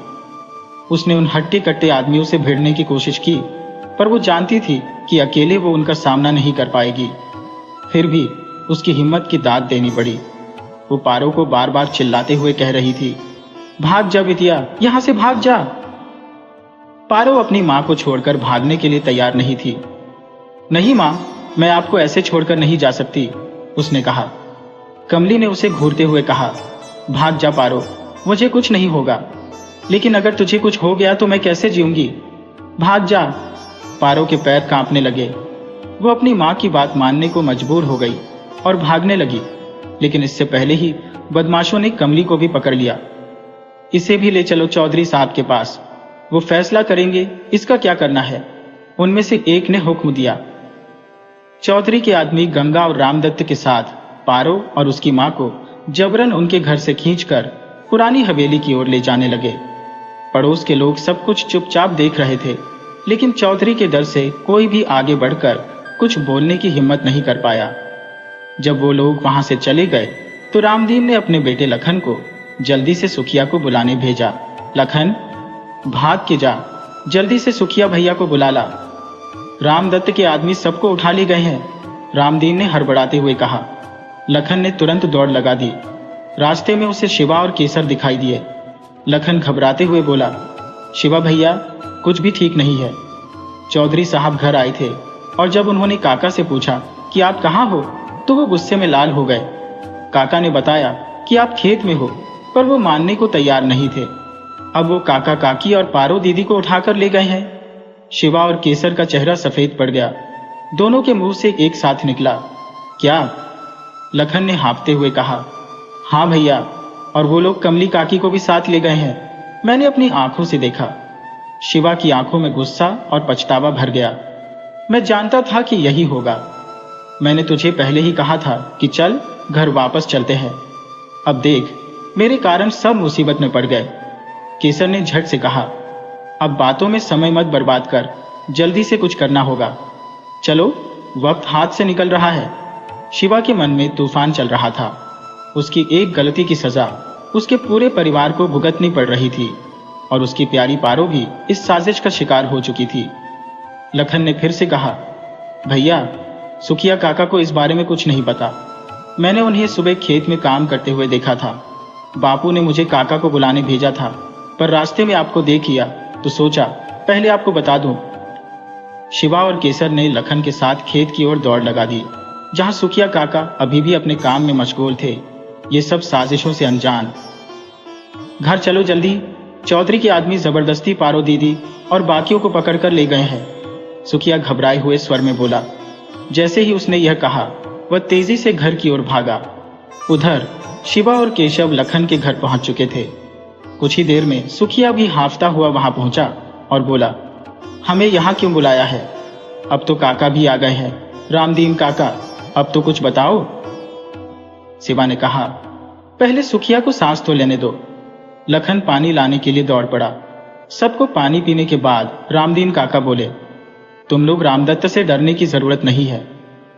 उसने उन हट्टे कट्टे आदमियों से भिड़ने की कोशिश की, पर वो जानती थी कि अकेले वो उनका सामना नहीं कर पाएगी। फिर भी उसकी हिम्मत की दाद देनी पड़ी। वो पारो को बार बार चिल्लाते हुए कह रही थी, भाग जा बिटिया, यहां से भाग जा। पारो अपनी मां को छोड़कर भागने के लिए तैयार नहीं थी। नहीं मां, मैं आपको ऐसे छोड़कर नहीं जा सकती, उसने कहा। कमली ने उसे घूरते हुए कहा, भाग जा पारो, मुझे कुछ नहीं होगा, लेकिन अगर तुझे कुछ हो गया तो मैं कैसे जीऊंगी? भाग जा। पारो के पैर कांपने लगे। वो अपनी मां की बात मानने को मजबूर हो गई और भागने लगी, लेकिन इससे पहले ही बदमाशों ने कमली को भी पकड़ लिया। इसे भी ले चलो चौधरी साहब के पास, वो फैसला करेंगे इसका क्या करना है, उनमें से एक ने हुक्म दिया। चौधरी के आदमी गंगा और रामदत्त के साथ पारो और उसकी मां को जबरन उनके घर से खींचकर पुरानी हवेली की ओर ले जाने लगे। पड़ोस के लोग सब कुछ चुपचाप देख रहे थे, लेकिन चौधरी के डर से कोई भी आगे बढ़कर कुछ बोलने की हिम्मत नहीं कर पाया। जब वो लोग वहां से चले गए तो रामदीन ने अपने बेटे लखन को जल्दी से सुखिया को बुलाने भेजा। लखन, भाग के जा, जल्दी से सुखिया भैया को बुला ला। रामदत्त के आदमी सबको उठा ले गए हैं, रामदीन ने हड़बड़ाते हुए कहा। लखन ने तुरंत दौड़ लगा दी। रास्ते में उसे शिवा और केसर दिखाई दिए। लखन घबराते हुए बोला, शिवा भैया, कुछ भी ठीक नहीं है। चौधरी साहब घर आए थे और जब उन्होंने काका से पूछा कि आप कहाँ हो, तो वो गुस्से में लाल हो गए। काका ने बताया कि आप खेत में हो, पर वो मानने को तैयार नहीं थे। अब वो काका काकी और पारो दीदी को उठाकर ले गए हैं। शिवा और केसर का चेहरा सफेद पड़ गया। दोनों के मुंह से एक साथ निकला, क्या? लखन ने हाँफते हुए कहा, हाँ भैया, और वो लोग कमली काकी को भी साथ ले गए हैं, मैंने अपनी आंखों से देखा। शिवा की आंखों में गुस्सा और पछतावा भर गया। मैं जानता था कि यही होगा। मैंने तुझे पहले ही कहा था कि चल घर वापस चलते हैं। अब देख, मेरे कारण सब मुसीबत में पड़ गए। केसर ने झट से कहा, अब बातों में समय मत बर्बाद कर, जल्दी से कुछ करना होगा। चलो, वक्त हाथ से निकल रहा है। शिवा के मन में तूफान चल रहा था। उसकी एक गलती की सजा उसके पूरे परिवार को भुगतनी पड़ रही थी और उसकी प्यारी पारो भी इस साजिश का शिकार हो चुकी थी। लखन ने फिर से कहा, भैया, सुखिया काका को इस बारे में कुछ नहीं पता। मैंने उन्हें सुबह खेत में काम करते हुए देखा था। बापू ने मुझे काका को बुलाने भेजा था, पर रास्ते में आपको देख लिया तो सोचा पहले आपको बता दूं। शिवा और केसर ने लखन के साथ खेत की ओर दौड़ लगा दी, जहां सुखिया काका अभी भी अपने काम में मशगूल थे, ये सब साजिशों से अनजान। घर चलो जल्दी, चौधरी के आदमी जबरदस्ती पारो दीदी और बाकियों को पकड़कर ले गए हैं, सुखिया घबराए हुए स्वर में बोला। जैसे ही उसने यह कहा, वह तेजी से घर की ओर भागा। उधर शिवा और केशव लखन के घर पहुंच चुके थे। कुछ ही देर में सुखिया भी हांफता हुआ वहां पहुंचा और बोला, हमें यहाँ क्यों बुलाया है? अब तो काका भी आ गए हैं। रामदीन काका, अब तो कुछ बताओ। शिवा ने कहा, पहले सुखिया को सांस तो लेने दो। लखन पानी लाने के लिए दौड़ पड़ा। सबको पानी पीने के बाद रामदीन काका बोले, तुम लोग रामदत्त से डरने की जरूरत नहीं है।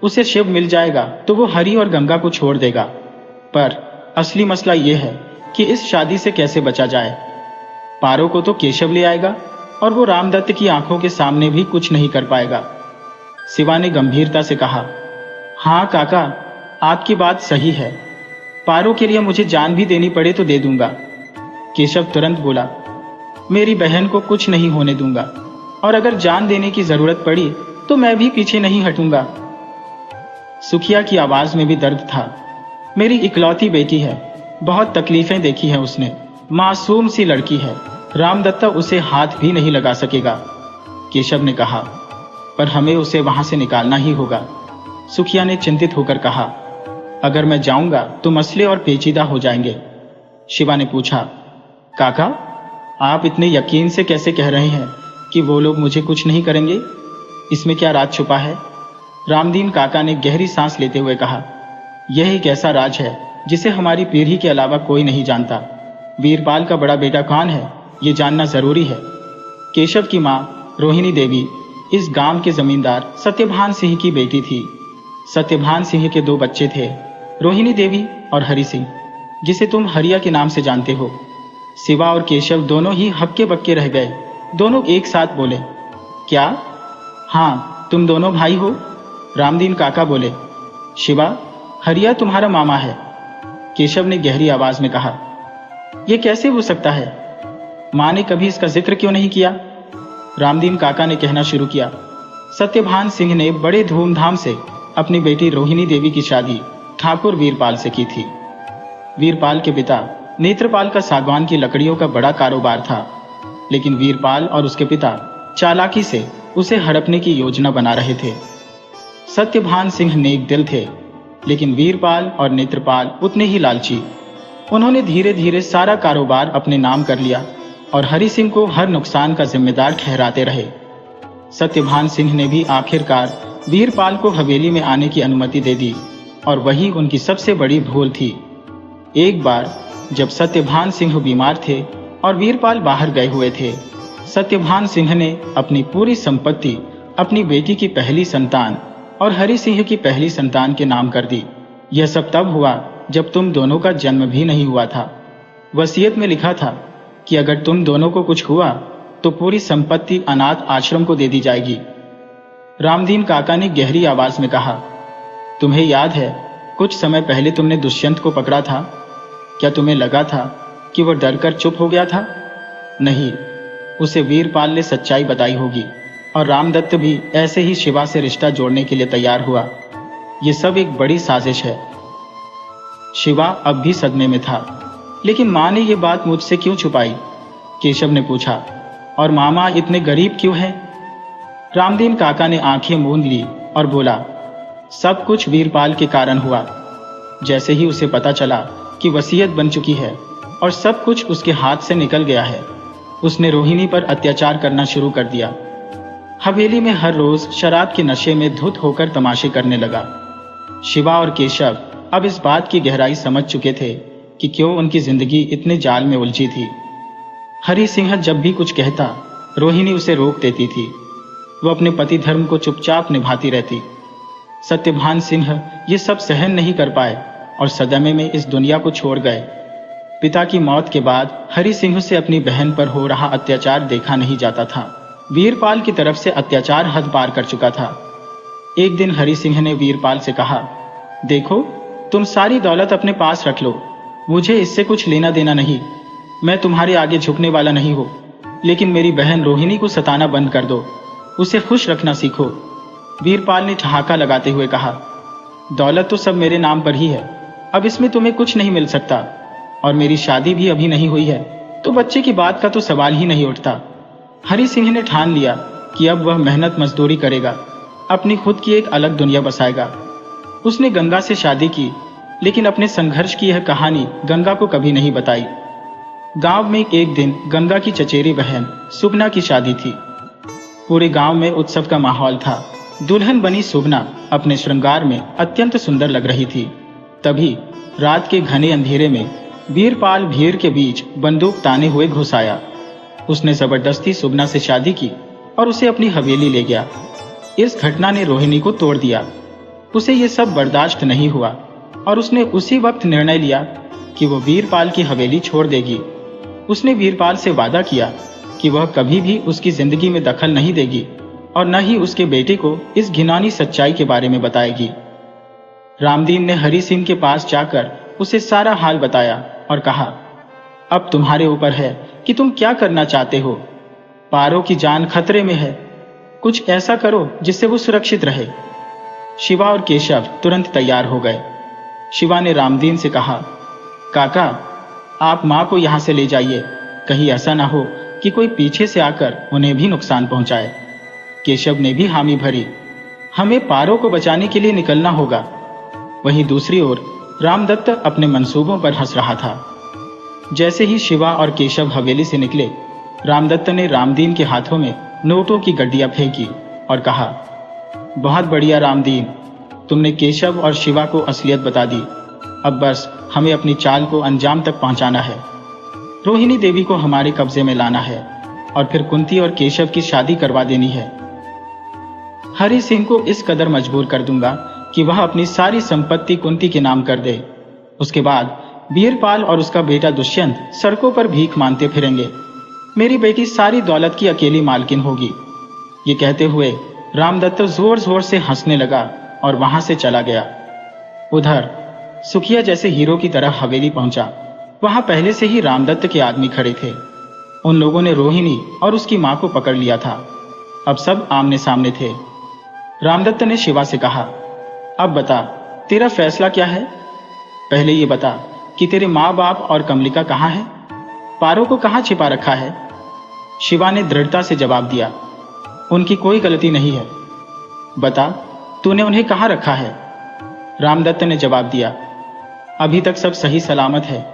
उसे शिव मिल जाएगा तो वो हरि और गंगा को छोड़ देगा, पर असली मसला यह है कि इस शादी से कैसे बचा जाए। पारो को तो केशव ले आएगा और वो रामदत्त की आंखों के सामने भी कुछ नहीं कर पाएगा। शिवा ने गंभीरता से कहा, हाँ काका, आपकी बात सही है। पारो के लिए मुझे जान भी देनी पड़े तो दे दूंगा। केशव तुरंत बोला, मेरी बहन को कुछ नहीं होने दूंगा, और अगर जान देने की जरूरत पड़ी तो मैं भी पीछे नहीं हटूंगा। सुखिया की आवाज में भी दर्द था। मेरी इकलौती बेटी है, बहुत तकलीफें देखी हैं उसने, मासूम सी लड़की है, रामदत्ता उसे हाथ भी नहीं लगा सकेगा, केशव ने कहा। पर हमें उसे वहां से निकालना ही होगा, सुखिया ने चिंतित होकर कहा। अगर मैं जाऊंगा तो मसले और पेचीदा हो जाएंगे। शिवा ने पूछा, काका, आप इतने यकीन से कैसे कह रहे हैं कि वो लोग मुझे कुछ नहीं करेंगे? इसमें क्या राज छुपा है? रामदीन काका ने गहरी सांस लेते हुए कहा, यह एक ऐसा राज है जिसे हमारी पीढ़ी के अलावा कोई नहीं जानता। वीरपाल का बड़ा बेटा कौन है, ये जानना जरूरी है। केशव की मां रोहिणी देवी इस गांव के जमींदार सत्यभान सिंह की बेटी थी। सत्यभान सिंह के 2 बच्चे थे, रोहिणी देवी और हरि सिंह, जिसे तुम हरिया के नाम से जानते हो। शिवा और केशव दोनों ही हक्के बक्के रह गए। दोनों एक साथ बोले, क्या? हाँ, तुम दोनों भाई हो? रामदीन काका बोले। शिवा, हरिया तुम्हारा मामा है, केशव ने गहरी आवाज में कहा। यह कैसे हो सकता है? मां ने कभी इसका जिक्र क्यों नहीं किया? रामदीन काका ने कहना शुरू किया। सत्यभान सिंह ने बड़े धूमधाम से अपनी बेटी रोहिणी देवी की शादी ठाकुर वीरपाल से की थी। वीरपाल के पिता नेत्रपाल का सागवान की लकड़ियों का बड़ा कारोबार था, लेकिन वीरपाल और उसके पिता चालाकी से उसे हड़पने की योजना बना रहे थे। सत्यभान सिंह नेक दिल थे, लेकिन वीरपाल और नेत्रपाल उतने ही लालची। उन्होंने धीरे धीरे सारा कारोबार अपने नाम कर लिया और हरि सिंह को हर नुकसान का जिम्मेदार ठहराते रहे। सत्यभान सिंह ने भी आखिरकार वीरपाल को हवेली में आने की अनुमति दे दी, और वही उनकी सबसे बड़ी भूल थी। एक बार जब सत्यभान सिंह बीमार थे और वीरपाल बाहर गए हुए थे, सत्यभान सिंह ने अपनी पूरी संपत्ति अपनी बेटी की पहली संतान और हरि सिंह की पहली संतान के नाम कर दी। यह सब तब हुआ जब तुम दोनों का जन्म भी नहीं हुआ था। वसीयत में लिखा था कि अगर तुम दोनों को कुछ हुआ तो पूरी संपत्ति अनाथ आश्रम को दे दी जाएगी। रामदीन काका ने गहरी आवाज में कहा, तुम्हें याद है कुछ समय पहले तुमने दुष्यंत को पकड़ा था? क्या तुम्हें लगा था कि वह डरकर चुप हो गया था? नहीं, उसे वीरपाल ने सच्चाई बताई होगी, और रामदत्त भी ऐसे ही शिवा से रिश्ता जोड़ने के लिए तैयार हुआ। यह सब एक बड़ी साजिश है। शिवा अब भी सदमे में था। लेकिन मां ने यह बात मुझसे क्यों छुपाई? केशव ने पूछा। और मामा इतने गरीब क्यों हैं? रामदीन काका ने आंखें मूंद ली और बोला, सब कुछ वीरपाल के कारण हुआ। जैसे ही उसे पता चला कि वसीयत बन चुकी है और सब कुछ उसके हाथ से निकल गया है, उसने रोहिणी पर अत्याचार करना शुरू कर दिया। हवेली में हर रोज शराब के नशे में धुत होकर तमाशे करने लगा। शिवा और केशव अब इस बात की गहराई समझ चुके थे कि क्यों उनकी जिंदगी इतने जाल में उलझी थी। हरि सिंह जब भी कुछ कहता, रोहिणी उसे रोक देती थी। वह अपने पति धर्म को चुपचाप निभाती रहती। सत्यभान सिंह ये सब सहन नहीं कर पाए और सदमे में इस दुनिया को छोड़ गए। पिता की मौत के बाद हरि सिंह से अपनी बहन पर हो रहा अत्याचार देखा नहीं जाता था। वीरपाल की तरफ से अत्याचार हद पार कर चुका था। एक दिन हरि सिंह ने वीरपाल से कहा, देखो, तुम सारी दौलत अपने पास रख लो, मुझे इससे कुछ लेना देना नहीं। मैं तुम्हारे आगे झुकने वाला नहीं हूं, लेकिन मेरी बहन रोहिणी को सताना बंद कर दो, उसे खुश रखना सीखो। वीरपाल ने ठहाका लगाते हुए कहा, दौलत तो सब मेरे नाम पर ही है, अब इसमें तुम्हें कुछ नहीं मिल सकता, और मेरी शादी भी अभी नहीं हुई है, तो बच्चे की बात का तो सवाल ही नहीं उठता। हरि सिंह ने ठान लिया कि अब वह मेहनत मजदूरी करेगा, अपनी खुद की एक अलग दुनिया बसाएगा। उसने गंगा से शादी की, लेकिन अपने संघर्ष की यह कहानी गंगा को कभी नहीं बताई। गांव में एक दिन गंगा की चचेरी बहन सुगना की शादी थी। पूरे गांव में उत्सव का माहौल था। दुल्हन बनी सुगना अपने श्रृंगार में अत्यंत सुंदर लग रही थी। तभी रात के घने अंधेरे में वीरपाल भीड़ के बीच बंदूक ताने हुए घुस आया। उसने जबरदस्ती सुगना से शादी की और उसे अपनी हवेली ले गया। इस घटना ने रोहिणी को तोड़ दिया। उसे ये सब बर्दाश्त नहीं हुआ और उसने उसी वक्त निर्णय लिया कि वो वीरपाल की हवेली छोड़ देगी। उसने वीरपाल से वादा किया कि वह कभी भी उसकी जिंदगी में दखल नहीं देगी और न ही उसके बेटे को इस घिनौनी सच्चाई के बारे में बताएगी। रामदीन ने हरि सिंह के पास जाकर उसे सारा हाल बताया और कहा, अब तुम्हारे ऊपर है कि तुम क्या करना चाहते हो। पारो की जान खतरे में है, कुछ ऐसा करो जिससे वो सुरक्षित रहे। शिवा और केशव तुरंत तैयार हो गए। शिवा ने रामदीन से कहा, काका, आप माँ को यहाँ से ले जाइए, कहीं ऐसा ना हो कि कोई पीछे से आकर उन्हें भी नुकसान पहुंचाए। केशव ने भी हामी भरी, हमें पारो को बचाने के लिए निकलना होगा। वहीं दूसरी ओर रामदत्त अपने मंसूबों पर हंस रहा था। जैसे ही शिवा और केशव हवेली से निकले, रामदत्त ने रामदीन के हाथों में नोटों की गड्डियां फेंकी और कहा, बहुत बढ़िया रामदीन, तुमने केशव और शिवा को असलियत बता दी। अब बस हमें अपनी चाल को अंजाम तक पहुंचाना है। रोहिणी देवी को हमारे कब्जे में लाना है और फिर कुंती और केशव की शादी करवा देनी है। हरि सिंह को इस कदर मजबूर कर दूंगा कि वह अपनी सारी संपत्ति कुंती के नाम कर दे। उसके बाद वीरपाल और उसका बेटा दुष्यंत सड़कों पर भीख मांगते फिरेंगे। मेरी बेटी सारी दौलत की अकेली मालकिन होगी। ये कहते हुए रामदत्त जोर जोर से हंसने लगा और वहां से चला गया। उधर सुखिया जैसे हीरो की तरह हवेली पहुंचा। वहां पहले से ही रामदत्त के आदमी खड़े थे। उन लोगों ने रोहिणी और उसकी मां को पकड़ लिया था। अब सब आमने सामने थे। रामदत्त ने शिवा से कहा, अब बता, तेरा फैसला क्या है? पहले ये बता कि तेरे माँ बाप और कमलिका कहाँ है? पारो को कहाँ छिपा रखा है? शिवा ने दृढ़ता से जवाब दिया, उनकी कोई गलती नहीं है। बता, तूने उन्हें कहाँ रखा है? रामदत्त ने जवाब दिया, अभी तक सब सही सलामत है,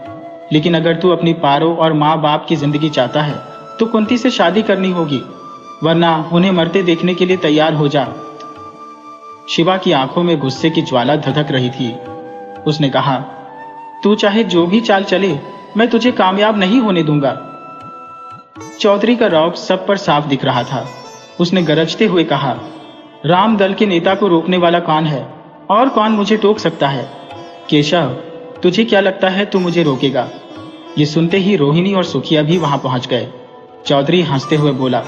लेकिन अगर तू अपनी पारो और माँ बाप की जिंदगी चाहता है तो कुंती से शादी करनी होगी, वरना उन्हें मरते देखने के लिए तैयार हो जा। शिवा की आंखों में गुस्से की ज्वाला धधक रही थी। उसने कहा, तू चाहे जो भी चाल चले, मैं तुझे कामयाब नहीं होने दूंगा। चौधरी का रौब सब पर साफ दिख रहा था। उसने गरजते हुए कहा, राम दल के नेता को रोकने वाला कौन है और कौन मुझे टोक सकता है? केशव, तुझे क्या लगता है तू मुझे रोकेगा? ये सुनते ही रोहिणी और सुखिया भी वहां पहुंच गए। चौधरी हंसते हुए बोला,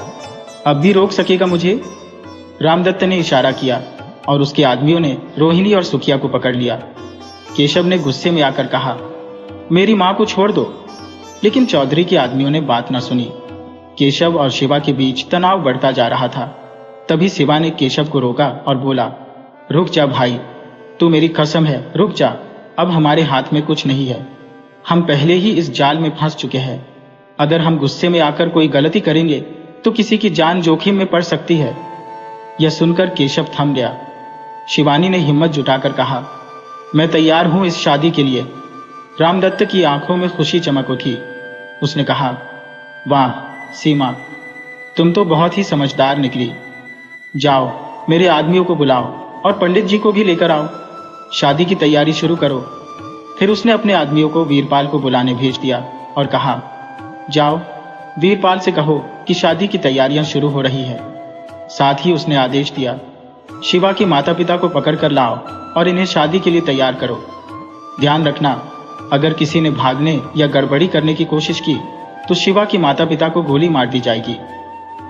अब भी रोक सकेगा मुझे? रामदत्त ने इशारा किया और उसके आदमियों ने रोहिणी और सुखिया को पकड़ लिया। केशव ने गुस्से में आकर कहा, मेरी मां को छोड़ दो, लेकिन चौधरी के आदमियों ने बात न सुनी। केशव और शिवा के बीच तनाव बढ़ता जा रहा था। तभी शिवा ने केशव को रोका और बोला, रुक जा भाई, तू मेरी कसम है, रुक जा। अब हमारे हाथ में कुछ नहीं है। हम पहले ही इस जाल में फंस चुके हैं। अगर हम गुस्से में आकर कोई गलती करेंगे तो किसी की जान जोखिम में पड़ सकती है। यह सुनकर केशव थम गया। शिवानी ने हिम्मत जुटाकर कहा, मैं तैयार हूं इस शादी के लिए। रामदत्त की आंखों में खुशी चमक उठी। उसने कहा, वाह सीमा, तुम तो बहुत ही समझदार निकली। जाओ, मेरे आदमियों को बुलाओ और पंडित जी को भी लेकर आओ। शादी की तैयारी शुरू करो। फिर उसने अपने आदमियों को वीरपाल को बुलाने भेज दिया और कहा, जाओ, वीरपाल से कहो कि शादी की तैयारियां शुरू हो रही है। साथ ही उसने आदेश दिया, शिवा के माता पिता को पकड़ कर लाओ और इन्हें शादी के लिए तैयार करो। ध्यान रखना, अगर किसी ने भागने या गड़बड़ी करने की कोशिश की तो शिवा के माता पिता को गोली मार दी जाएगी।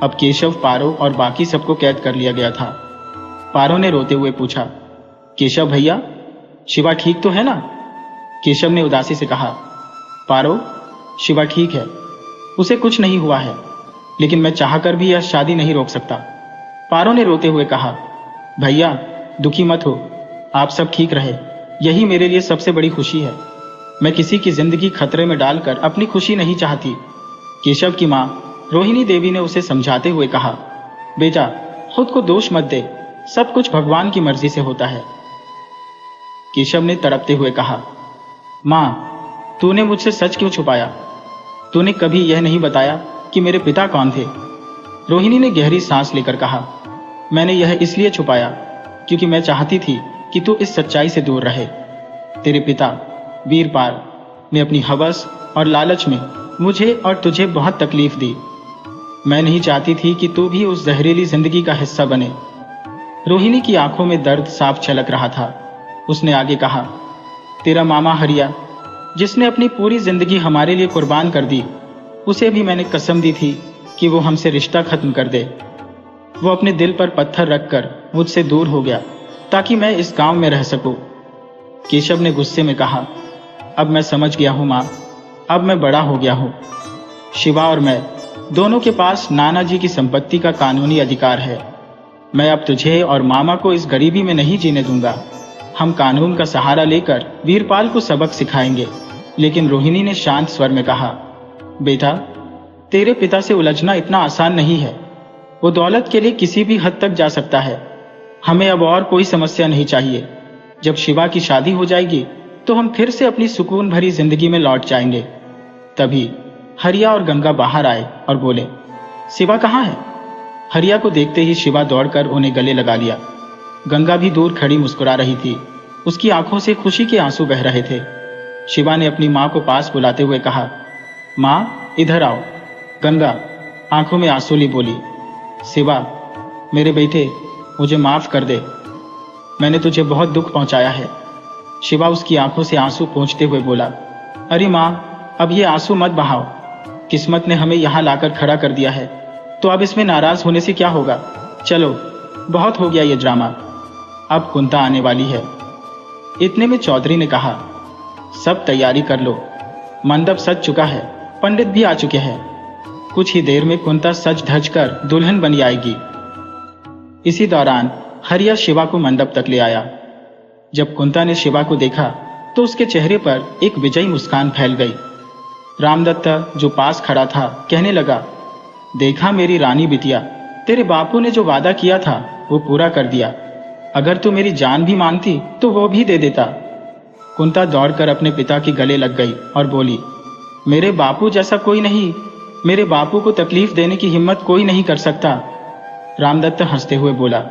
अब केशव, पारो और बाकी सबको कैद कर लिया गया था। पारो ने रोते हुए पूछा, केशव भैया, शिवा ठीक तो है ना? केशव ने उदासी से कहा, पारो, शिवा ठीक है, उसे कुछ नहीं हुआ है, लेकिन मैं चाहकर भी यह शादी नहीं रोक सकता। पारो ने रोते हुए कहा, भैया दुखी मत हो, आप सब ठीक रहे, यही मेरे लिए सबसे बड़ी खुशी है। मैं किसी की जिंदगी खतरे में डालकर अपनी खुशी नहीं चाहती। केशव की मां रोहिणी देवी ने उसे समझाते हुए कहा, बेटा खुद को दोष मत दे, सब कुछ भगवान की मर्जी से होता है। केशव ने तड़पते हुए कहा, मां, तूने मुझसे सच क्यों छुपाया? तूने कभी यह नहीं बताया कि मेरे पिता कौन थे? रोहिणी ने गहरी सांस लेकर कहा, मैंने यह इसलिए छुपाया क्योंकि मैं चाहती थी कि तू इस सच्चाई से दूर रहे। तेरे पिता वीरपाल ने अपनी हवस और लालच में मुझे और तुझे बहुत तकलीफ दी। मैं नहीं चाहती थी कि तू भी उस जहरीली जिंदगी का हिस्सा बने। रोहिणी की आंखों में दर्द साफ छलक रहा था। उसने आगे कहा, तेरा मामा हरिया, जिसने अपनी पूरी जिंदगी हमारे लिए कुर्बान कर दी, उसे भी मैंने कसम दी थी कि वो हमसे रिश्ता खत्म कर दे। वो अपने दिल पर पत्थर रखकर मुझसे दूर हो गया ताकि मैं इस गांव में रह सकूं। केशव ने गुस्से में कहा, अब मैं समझ गया हूं मां, अब मैं बड़ा हो गया हूं। शिवा और मैं दोनों के पास नाना जी की संपत्ति का कानूनी अधिकार है। मैं अब तुझे और मामा को इस गरीबी में नहीं जीने दूंगा। हम कानून का सहारा लेकर वीरपाल को सबक सिखाएंगे। लेकिन रोहिणी ने शांत स्वर में कहा, बेटा, तेरे पिता से उलझना इतना आसान नहीं है। वो दौलत के लिए किसी भी हद तक जा सकता है। हमें अब और कोई समस्या नहीं चाहिए। जब शिवा की शादी हो जाएगी तो हम फिर से अपनी सुकून भरी जिंदगी में लौट जाएंगे। तभी हरिया और गंगा बाहर आए और बोले, शिवा कहाँ है? हरिया को देखते ही शिवा दौड़कर उन्हें गले लगा लिया। गंगा भी दूर खड़ी मुस्कुरा रही थी। उसकी आंखों से खुशी के आंसू बह रहे थे। शिवा ने अपनी मां को पास बुलाते हुए कहा, मां, इधर आओ। गंगा आंखों में आंसू ली बोली, शिवा, मेरे बेटे, मुझे माफ कर दे। मैंने तुझे बहुत दुख पहुंचाया है। शिवा उसकी आंखों से आंसू पोंछते हुए बोला, अरे मां, अब ये आंसू मत बहाओ। किस्मत ने हमें यहाँ लाकर खड़ा कर दिया है, तो अब इसमें नाराज होने से क्या होगा। चलो, बहुत हो गया ये ड्रामा। अब कुंता आने वाली है। इतने में चौधरी ने कहा, सब तैयारी कर लो, मंडप सज चुका है, पंडित भी आ चुके हैं। कुछ ही देर में कुंता सज धज कर दुल्हन बन आएगी। इसी दौरान हरिया शिवा को मंडप तक ले आया। जब कुंता ने शिवा को देखा तो उसके चेहरे पर एक विजयी मुस्कान फैल गई। रामदत्त जो पास खड़ा था कहने लगा, देखा मेरी रानी बिटिया, तेरे बापू ने जो वादा किया था वो पूरा कर दिया। अगर तू मेरी जान भी मांगती तो वो भी दे देता। कुंता दौड़कर अपने पिता के गले लग गई और बोली, मेरे बापू जैसा कोई नहीं। मेरे बापू को तकलीफ देने की हिम्मत कोई नहीं कर सकता। रामदत्त हंसते हुए बोला,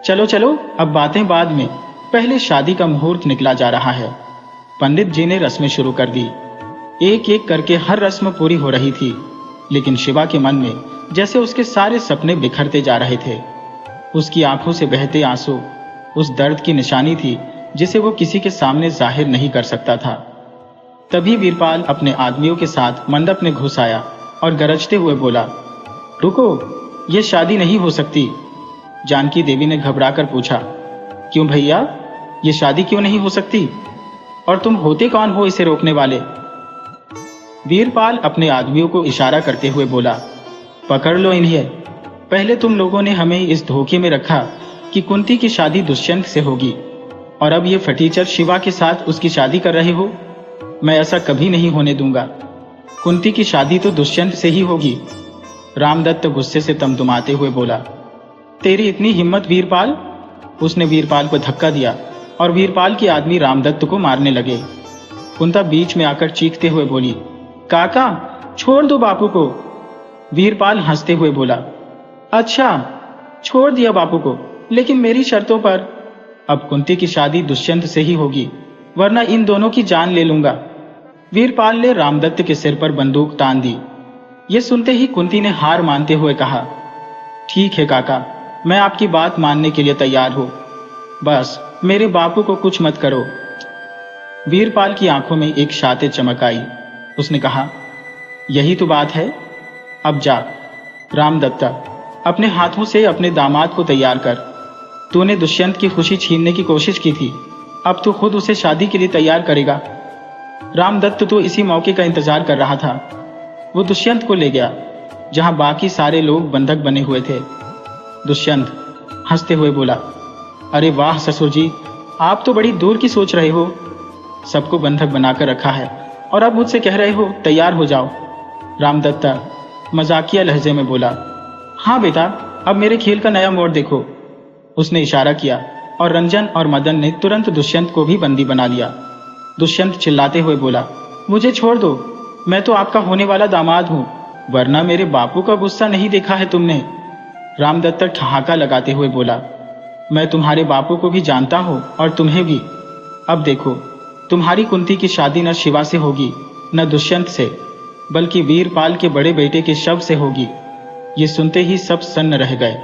चलो चलो, अब बातें बाद में, पहले शादी का मुहूर्त निकला जा रहा है। पंडित जी ने रस्में शुरू कर दी। एक एक करके हर रस्म पूरी हो रही थी, लेकिन शिवा के मन में जैसे उसके सारे सपने बिखरते जा रहे थे। उसकी आंखों से बहते आंसू उस दर्द की निशानी थी जिसे वो किसी के सामने जाहिर नहीं कर सकता था। तभी वीरपाल अपने आदमियों के साथ मंडप में घुस आया और गरजते हुए बोला, रुको, ये शादी नहीं हो सकती। जानकी देवी ने घबराकर पूछा, क्यों भैया, ये शादी क्यों नहीं हो सकती? और तुम होते कौन हो इसे रोकने वाले? वीरपाल अपने आदमियों को इशारा करते हुए बोला, पकड़ लो इन्हें। पहले तुम लोगों ने हमें इस धोखे में रखा कि कुंती की शादी दुष्यंत से होगी, और अब ये फटीचर शिवा के साथ उसकी शादी कर रहे हो। मैं ऐसा कभी नहीं होने दूंगा। कुंती की शादी तो दुष्यंत से ही होगी। रामदत्त गुस्से से तमतमाते हुए बोला, तेरी इतनी हिम्मत वीरपाल? उसने वीरपाल को धक्का दिया और वीरपाल के आदमी रामदत्त को मारने लगे। कुंता बीच में आकर चीखते हुए बोली, काका, छोड़ दो बापू को। वीरपाल हंसते हुए बोला, अच्छा, छोड़ दिया बापू को, लेकिन मेरी शर्तों पर। अब कुंती की शादी दुष्यंत से ही होगी, वरना इन दोनों की जान ले लूंगा। वीरपाल ने रामदत्त के सिर पर बंदूक तान दी। ये सुनते ही कुंती ने हार मानते हुए कहा, ठीक है काका, मैं आपकी बात मानने के लिए तैयार हूं, बस मेरे बापू को कुछ मत करो। वीरपाल की आंखों में एक शाते चमक आई। उसने कहा, यही तो बात है। अब जा रामदत्ता, अपने हाथों से अपने दामाद को तैयार कर। तूने दुष्यंत की खुशी छीनने की कोशिश की थी, अब तू खुद उसे शादी के लिए तैयार करेगा। रामदत्त तो इसी मौके का इंतजार कर रहा था। वो दुष्यंत को ले गया जहां बाकी सारे लोग बंधक बने हुए थे। दुष्यंत हंसते हुए बोला, अरे वाह ससुर जी, आप तो बड़ी दूर की सोच रहे हो। सबको बंधक बनाकर रखा है और अब मुझसे कह रहे हो तैयार हो जाओ। रामदत्ता मजाकिया लहजे में बोला, हाँ बेटा, अब मेरे खेल का नया मोड़ देखो। उसने इशारा किया और रंजन और मदन ने तुरंत दुष्यंत को भी बंदी बना लिया। दुष्यंत चिल्लाते हुए बोला, मुझे छोड़ दो, मैं तो आपका होने वाला दामाद हूं, वरना मेरे बापू का गुस्सा नहीं देखा है तुमने। रामदत्त ठहाका लगाते हुए बोला, मैं तुम्हारे बापू को भी जानता हूं और तुम्हें भी। अब देखो, तुम्हारी कुंती की शादी न शिवा से होगी न दुष्यंत से, बल्कि वीरपाल के बड़े बेटे के शव से होगी। ये सुनते ही सब सन्न रह गए।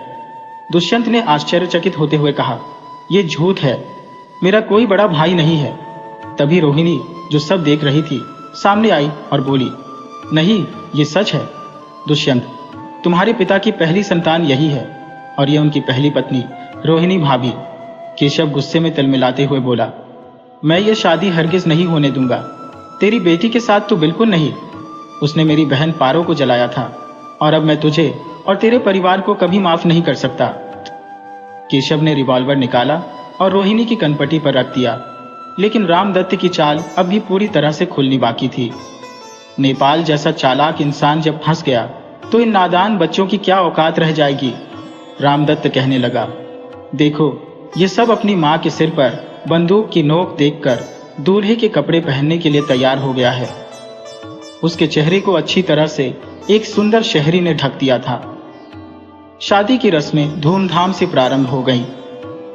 दुष्यंत ने आश्चर्यचकित होते हुए कहा, यह झूठ है, मेरा कोई बड़ा भाई नहीं है। तभी रोहिणी, जो सब देख रही थी, सामने आई और बोली, नहीं, ये सच है। दुष्यंत, तुम्हारे पिता की पहली संतान यही है और यह उनकी पहली पत्नी रोहिणी भाभी। केशव गुस्से में तिलमिलाते हुए बोला, मैं ये शादी हरगिज नहीं होने दूंगा। तेरी बेटी के साथ तो बिल्कुल नहीं। उसने मेरी बहन पारो को जलाया था और अब मैं तुझे और तेरे परिवार को कभी माफ नहीं कर सकता। केशव ने रिवॉल्वर निकाला और रोहिणी की कनपटी पर रख दिया, लेकिन रामदत्त की चाल अब भी पूरी तरह से खुलनी बाकी थी। नेपाल जैसा चालाक इंसान जब फंस गया तो इन नादान बच्चों की क्या औकात रह जाएगी। रामदत्त कहने लगा, देखो ये सब अपनी माँ के सिर पर बंदूक की नोक देखकर दूल्हे के कपड़े पहनने के लिए तैयार हो गया है। उसके चेहरे को अच्छी तरह से एक सुंदर शहरी ने ढक दिया था। शादी की रस्में धूमधाम से प्रारंभ हो गईं।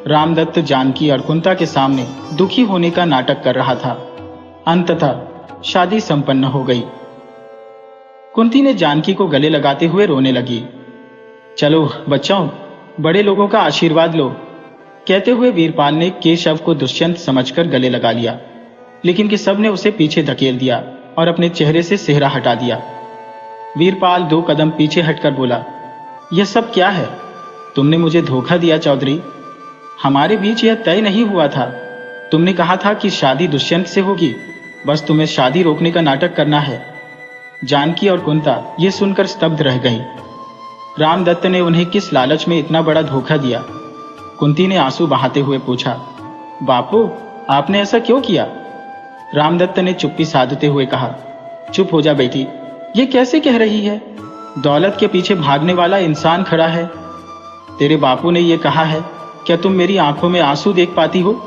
रामदत्त जानकी और कुंता के सामने दुखी होने का नाटक कर रहा था। अंततः शादी संपन्न हो गई। कुंती ने जानकी को गले लगाते हुए रोने लगी। चलो बच्चों, बड़े लोगों का आशीर्वाद लो, कहते हुए वीरपाल ने केशव को दुष्यंत समझकर गले लगा लिया, लेकिन कि सबने उसे पीछे धकेल दिया और अपने चेहरे से सेहरा हटा दिया। वीरपाल 2 कदम पीछे हटकर बोला, यह सब क्या है? तुमने मुझे धोखा दिया चौधरी। हमारे बीच यह तय नहीं हुआ था। तुमने कहा था कि शादी दुष्यंत से होगी, बस तुम्हें शादी रोकने का नाटक करना है। जानकी और कुंता ये सुनकर स्तब्ध रह गईं। रामदत्त ने उन्हें किस लालच में इतना बड़ा धोखा दिया? कुंती ने आंसू बहाते हुए पूछा, बापू आपने ऐसा क्यों किया? रामदत्त ने चुप्पी साधते हुए कहा, चुप हो जा बेटी, ये कैसे कह रही है? दौलत के पीछे भागने वाला इंसान खड़ा है। तेरे बापू ने यह कहा है, क्या तुम मेरी आंखों में आंसू देख पाती हो?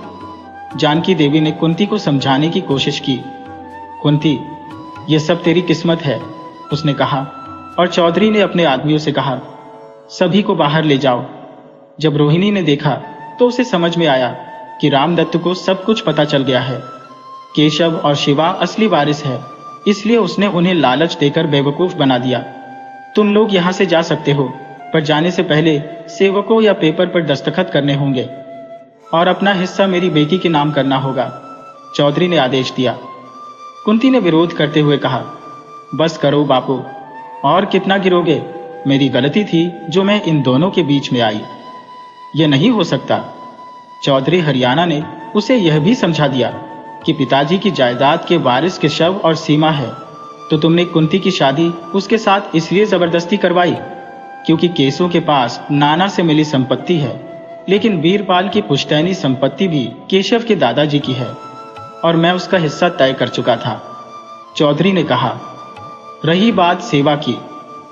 जानकी देवी ने कुंती को समझाने की कोशिश की। कुंती, ये सब तेरी किस्मत है, उसने कहा, और चौधरी ने अपने आदमियों से कहा, सभी को बाहर ले जाओ। जब रोहिणी ने देखा तो उसे समझ में आया कि रामदत्त को सब कुछ पता चल गया है। केशव और शिवा असली वारिस है, इसलिए उसने उन्हें लालच देकर बेवकूफ बना दिया। तुम लोग यहां से जा सकते हो, पर जाने से पहले सेवकों या पेपर पर दस्तखत करने होंगे और अपना हिस्सा मेरी बेटी के नाम करना होगा, चौधरी ने आदेश दिया। कुंती ने विरोध करते हुए कहा, बस करो बापू, और कितना गिरोगे? मेरी गलती थी जो मैं इन दोनों के बीच में आई। यह नहीं हो सकता। चौधरी हरियाणा ने उसे यह भी समझा दिया कि पिताजी की जायदाद के वारिस के शव और सीमा है, तो तुमने कुंती की शादी उसके साथ इसलिए जबरदस्ती करवाई क्योंकि केसों के पास नाना से मिली संपत्ति है, लेकिन वीरपाल की पुश्तैनी संपत्ति भी केशव के दादाजी की है और मैं उसका हिस्सा तय कर चुका था, चौधरी ने कहा। रही बात सेवा की,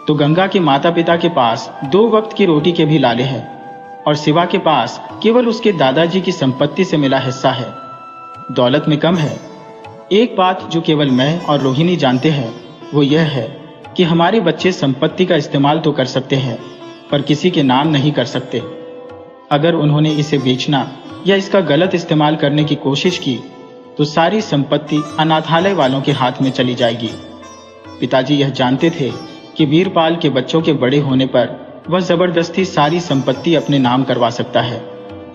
तो गंगा के माता पिता के पास 2 वक्त की रोटी के भी लाले हैं और शिवा के पास केवल उसके दादाजी की संपत्ति से मिला हिस्सा है। दौलत में कम है। एक बात जो केवल मैं और रोहिणी जानते हैं वो यह है कि हमारे बच्चे संपत्ति का इस्तेमाल तो कर सकते हैं, पर किसी के नाम नहीं कर सकते। अगर उन्होंने इसे बेचना या इसका गलत इस्तेमाल करने की कोशिश की तो सारी संपत्ति अनाथालय वालों के हाथ में चली जाएगी। पिताजी यह जानते थे कि वीरपाल के बच्चों के बड़े होने पर वह जबरदस्ती सारी संपत्ति अपने नाम करवा सकता है,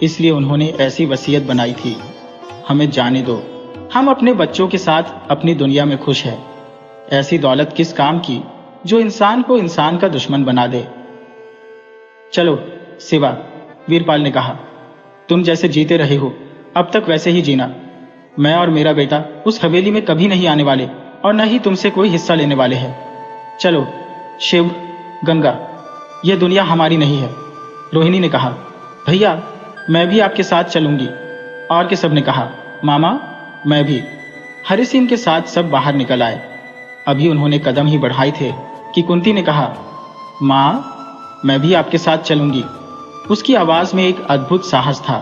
इसलिए उन्होंने ऐसी वसीयत बनाई थी, हमें जाने दो, हम अपने बच्चों के साथ अपनी दुनिया में खुश हैं। ऐसी दौलत किस काम की जो इंसान को इंसान का दुश्मन बना दे। चलो शिवा, वीरपाल ने कहा, तुम जैसे जीते रहे हो अब तक वैसे ही जीना। मैं और मेरा बेटा उस हवेली में कभी नहीं आने वाले और न ही तुमसे कोई हिस्सा लेने वाले हैं। चलो शिव, गंगा, यह दुनिया हमारी नहीं है। रोहिणी ने कहा, भैया मैं भी आपके साथ चलूंगी। और के सब ने कहा, मामा मैं भी। हरि सिंह के साथ सब बाहर निकल आए। अभी उन्होंने कदम ही बढ़ाए थे कि कुंती ने कहा, माँ मैं भी आपके साथ चलूंगी। उसकी आवाज में एक अद्भुत साहस था।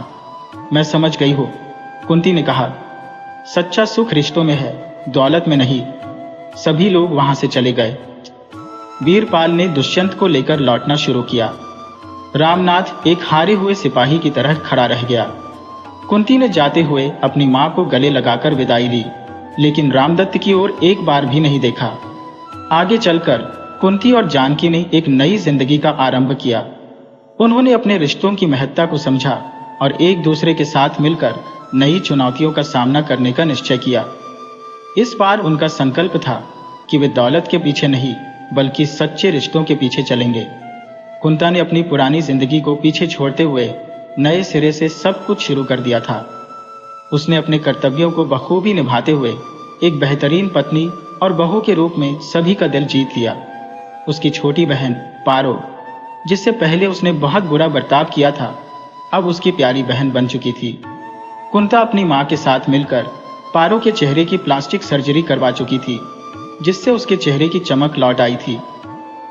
मैं समझ गई हूँ, कुंती ने कहा, सच्चा सुख रिश्तों में है, दौलत में नहीं। सभी लोग वहां से चले गए। वीरपाल ने दुष्यंत को लेकर लौटना शुरू किया। रामनाथ एक हारे हुए सिपाही की तरह खड़ा रह गया। कुंती ने जाते हुए अपनी मां को गले लगाकर विदाई ली, लेकिन रामदत्त की ओर एक बार भी नहीं देखा। आगे चलकर कुंती और जानकी ने एक नई जिंदगी का आरंभ किया। उन्होंने अपने रिश्तों की महत्ता को समझा और एक दूसरे के साथ मिलकर नई चुनौतियों का सामना करने का निश्चय किया। इस बार उनका संकल्प था कि वे दौलत के पीछे नहीं बल्कि सच्चे रिश्तों के पीछे चलेंगे। कुंता ने अपनी पुरानी जिंदगी को पीछे छोड़ते हुए नए सिरे से सब कुछ शुरू कर दिया था। उसने अपने कर्तव्यों को बखूबी निभाते हुए एक बेहतरीन पत्नी और बहू के रूप में सभी का दिल जीत लिया। उसकी छोटी बहन पारो, जिससे पहले उसने बहुत बुरा बर्ताव किया था, अब उसकी प्यारी बहन बन चुकी थी। कुंता अपनी मां के साथ मिलकर पारो के चेहरे की प्लास्टिक सर्जरी करवा चुकी थी, जिससे उसके चेहरे की चमक लौट आई थी।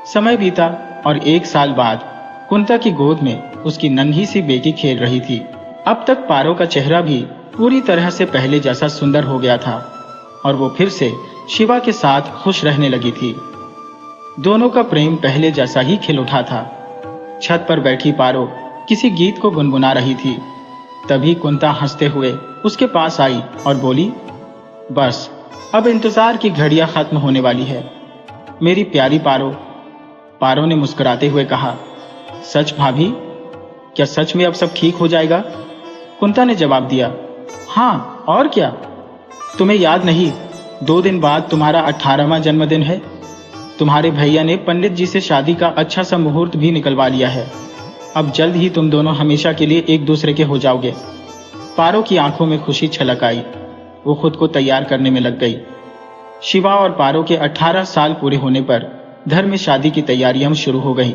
समय बीता और 1 साल बाद कुंता की गोद में उसकी नन्ही सी बेटी खेल रही थी। अब तक पारो का चेहरा भी पूरी तरह से पहले जैसा सुंदर हो गया था और वो फिर से शिवा के साथ खुश रहने लगी थी। दोनों का प्रेम पहले जैसा ही खिल उठा था। छत पर बैठी पारो किसी गीत को गुनगुना रही थी। तभी कुंता हंसते हुए उसके पास आई और बोली, बस अब इंतजार की घड़ियां खत्म होने वाली है मेरी प्यारी पारो। पारो ने मुस्कुराते हुए कहा, सच भाभी? क्या सच में अब सब ठीक हो जाएगा? कुंता ने जवाब दिया, हाँ और क्या। तुम्हें याद नहीं, 2 दिन बाद तुम्हारा 18वां जन्मदिन है। तुम्हारे भैया ने पंडित जी से शादी का अच्छा सा मुहूर्त भी निकलवा लिया है। अब जल्द ही तुम दोनों हमेशा के लिए एक दूसरे के हो जाओगे। पारो की आंखों में खुशी छलक आई। वो खुद को तैयार करने में लग गई। शिवा और पारो के 18 साल पूरे होने पर घर में शादी की तैयारियां शुरू हो गईं।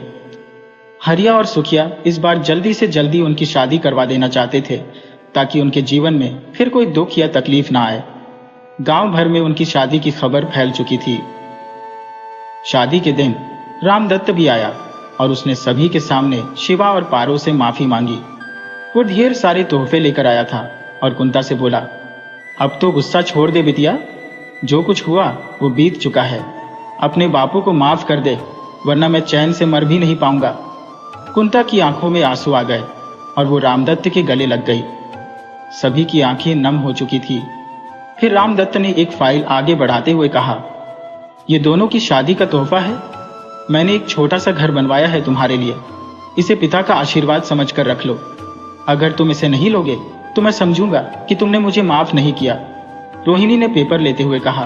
हरिया और सुखिया इस बार जल्दी से जल्दी उनकी शादी करवा देना चाहते थे, ताकि उनके जीवन में फिर कोई दुख या तकलीफ ना आए। गांव भर में उनकी शादी की खबर फैल चुकी थी। शादी के दिन रामदत्त भी आया और उसने सभी के सामने शिवा और पारो से माफी मांगी। वो ढेर सारे तोहफे लेकर आया था और कुंता से बोला, अब तो गुस्सा छोड़ दे बिटिया, जो कुछ हुआ वो बीत चुका है। अपने बापू को माफ कर दे, वरना मैं चैन से मर भी नहीं पाऊंगा। कुंता की आंखों में आंसू आ गए और वो रामदत्त के गले लग गई। सभी की आंखें नम हो चुकी थी। फिर रामदत्त ने एक फाइल आगे बढ़ाते हुए कहा, ये दोनों की शादी का तोहफा है। मैंने एक छोटा सा घर बनवाया है तुम्हारे लिए। इसे पिता का आशीर्वाद समझकर रख लो। अगर तुम इसे नहीं लोगे तो मैं समझूंगा कि तुमने मुझे माफ नहीं किया। रोहिणी ने पेपर लेते हुए कहा,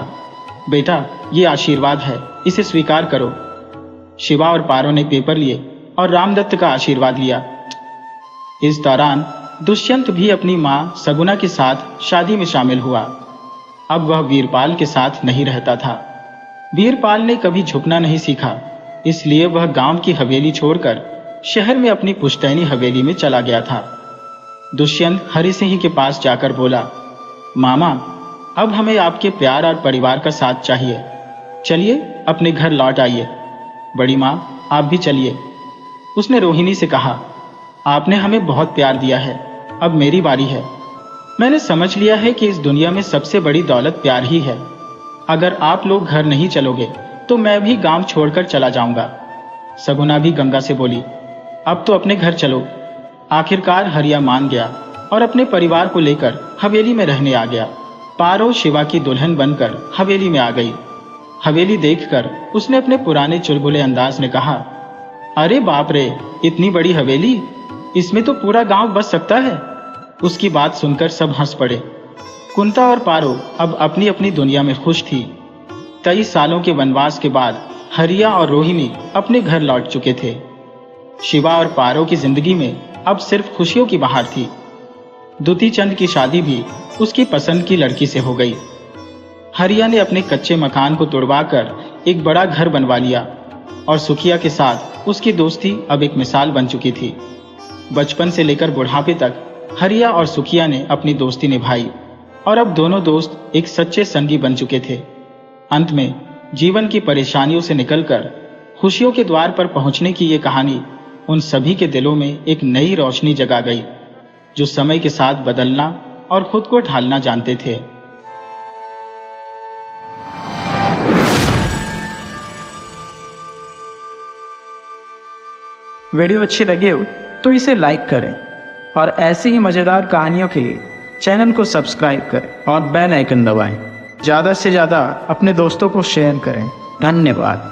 बेटा ये आशीर्वाद है, इसे स्वीकार करो। शिवा और पारो ने पेपर लिए और रामदत्त का आशीर्वाद लिया। इस दौरान दुष्यंत भी अपनी मां सगुना के साथ शादी में शामिल हुआ। अब वह वीरपाल के साथ नहीं रहता था। वीरपाल ने कभी झुकना नहीं सीखा, इसलिए वह गांव की हवेली छोड़कर शहर में अपनी पुश्तैनी हवेली में चला गया था। दुष्यंत हरि सिंह के पास जाकर बोला, मामा अब हमें आपके प्यार और परिवार का साथ चाहिए। चलिए अपने घर लौट आइए। बड़ी माँ आप भी चलिए। उसने रोहिणी से कहा, आपने हमें बहुत प्यार दिया है, अब मेरी बारी है। मैंने समझ लिया है कि इस दुनिया में सबसे बड़ी दौलत प्यार ही है। अगर आप लोग घर नहीं चलोगे तो मैं भी गांव छोड़कर चला जाऊंगा। सगुना भी गंगा से बोली, अब तो अपने घर चलो। आखिरकार हरिया मान गया और अपने परिवार को लेकर हवेली में रहने आ गया। पारो शिवा की दुल्हन बनकर हवेली में आ गई। हवेली देखकर उसने अपने पुराने चुलबुले अंदाज में कहा, अरे बाप रे, इतनी बड़ी हवेली, इसमें तो पूरा गांव बस सकता है। उसकी बात सुनकर सब हंस पड़े। कुंता और पारो अब अपनी अपनी दुनिया में खुश थी। 23 सालों के वनवास के बाद हरिया और रोहिणी अपने घर लौट चुके थे। शिवा और पारो की जिंदगी में अब सिर्फ खुशियों की बहार थी। दुती चंद की शादी भी उसकी पसंद की लड़की से हो गई। हरिया ने अपने कच्चे मकान को तुड़वाकर एक बड़ा घर बनवा लिया और सुखिया के साथ उसकी दोस्ती अब एक मिसाल बन चुकी थी। बचपन से लेकर बुढ़ापे तक हरिया और सुखिया ने अपनी दोस्ती निभाई और अब दोनों दोस्त एक सच्चे संगी बन चुके थे। अंत में जीवन की परेशानियों से निकलकर खुशियों के द्वार पर पहुंचने की ये कहानी उन सभी के दिलों में एक नई रोशनी जगा गई, जो समय के साथ बदलना और खुद को ढालना जानते थे। वीडियो अच्छी लगी हो तो इसे लाइक करें और ऐसी ही मज़ेदार कहानियों के लिए चैनल को सब्सक्राइब करें और बेल आइकन दबाएं। ज़्यादा से ज़्यादा अपने दोस्तों को शेयर करें। धन्यवाद।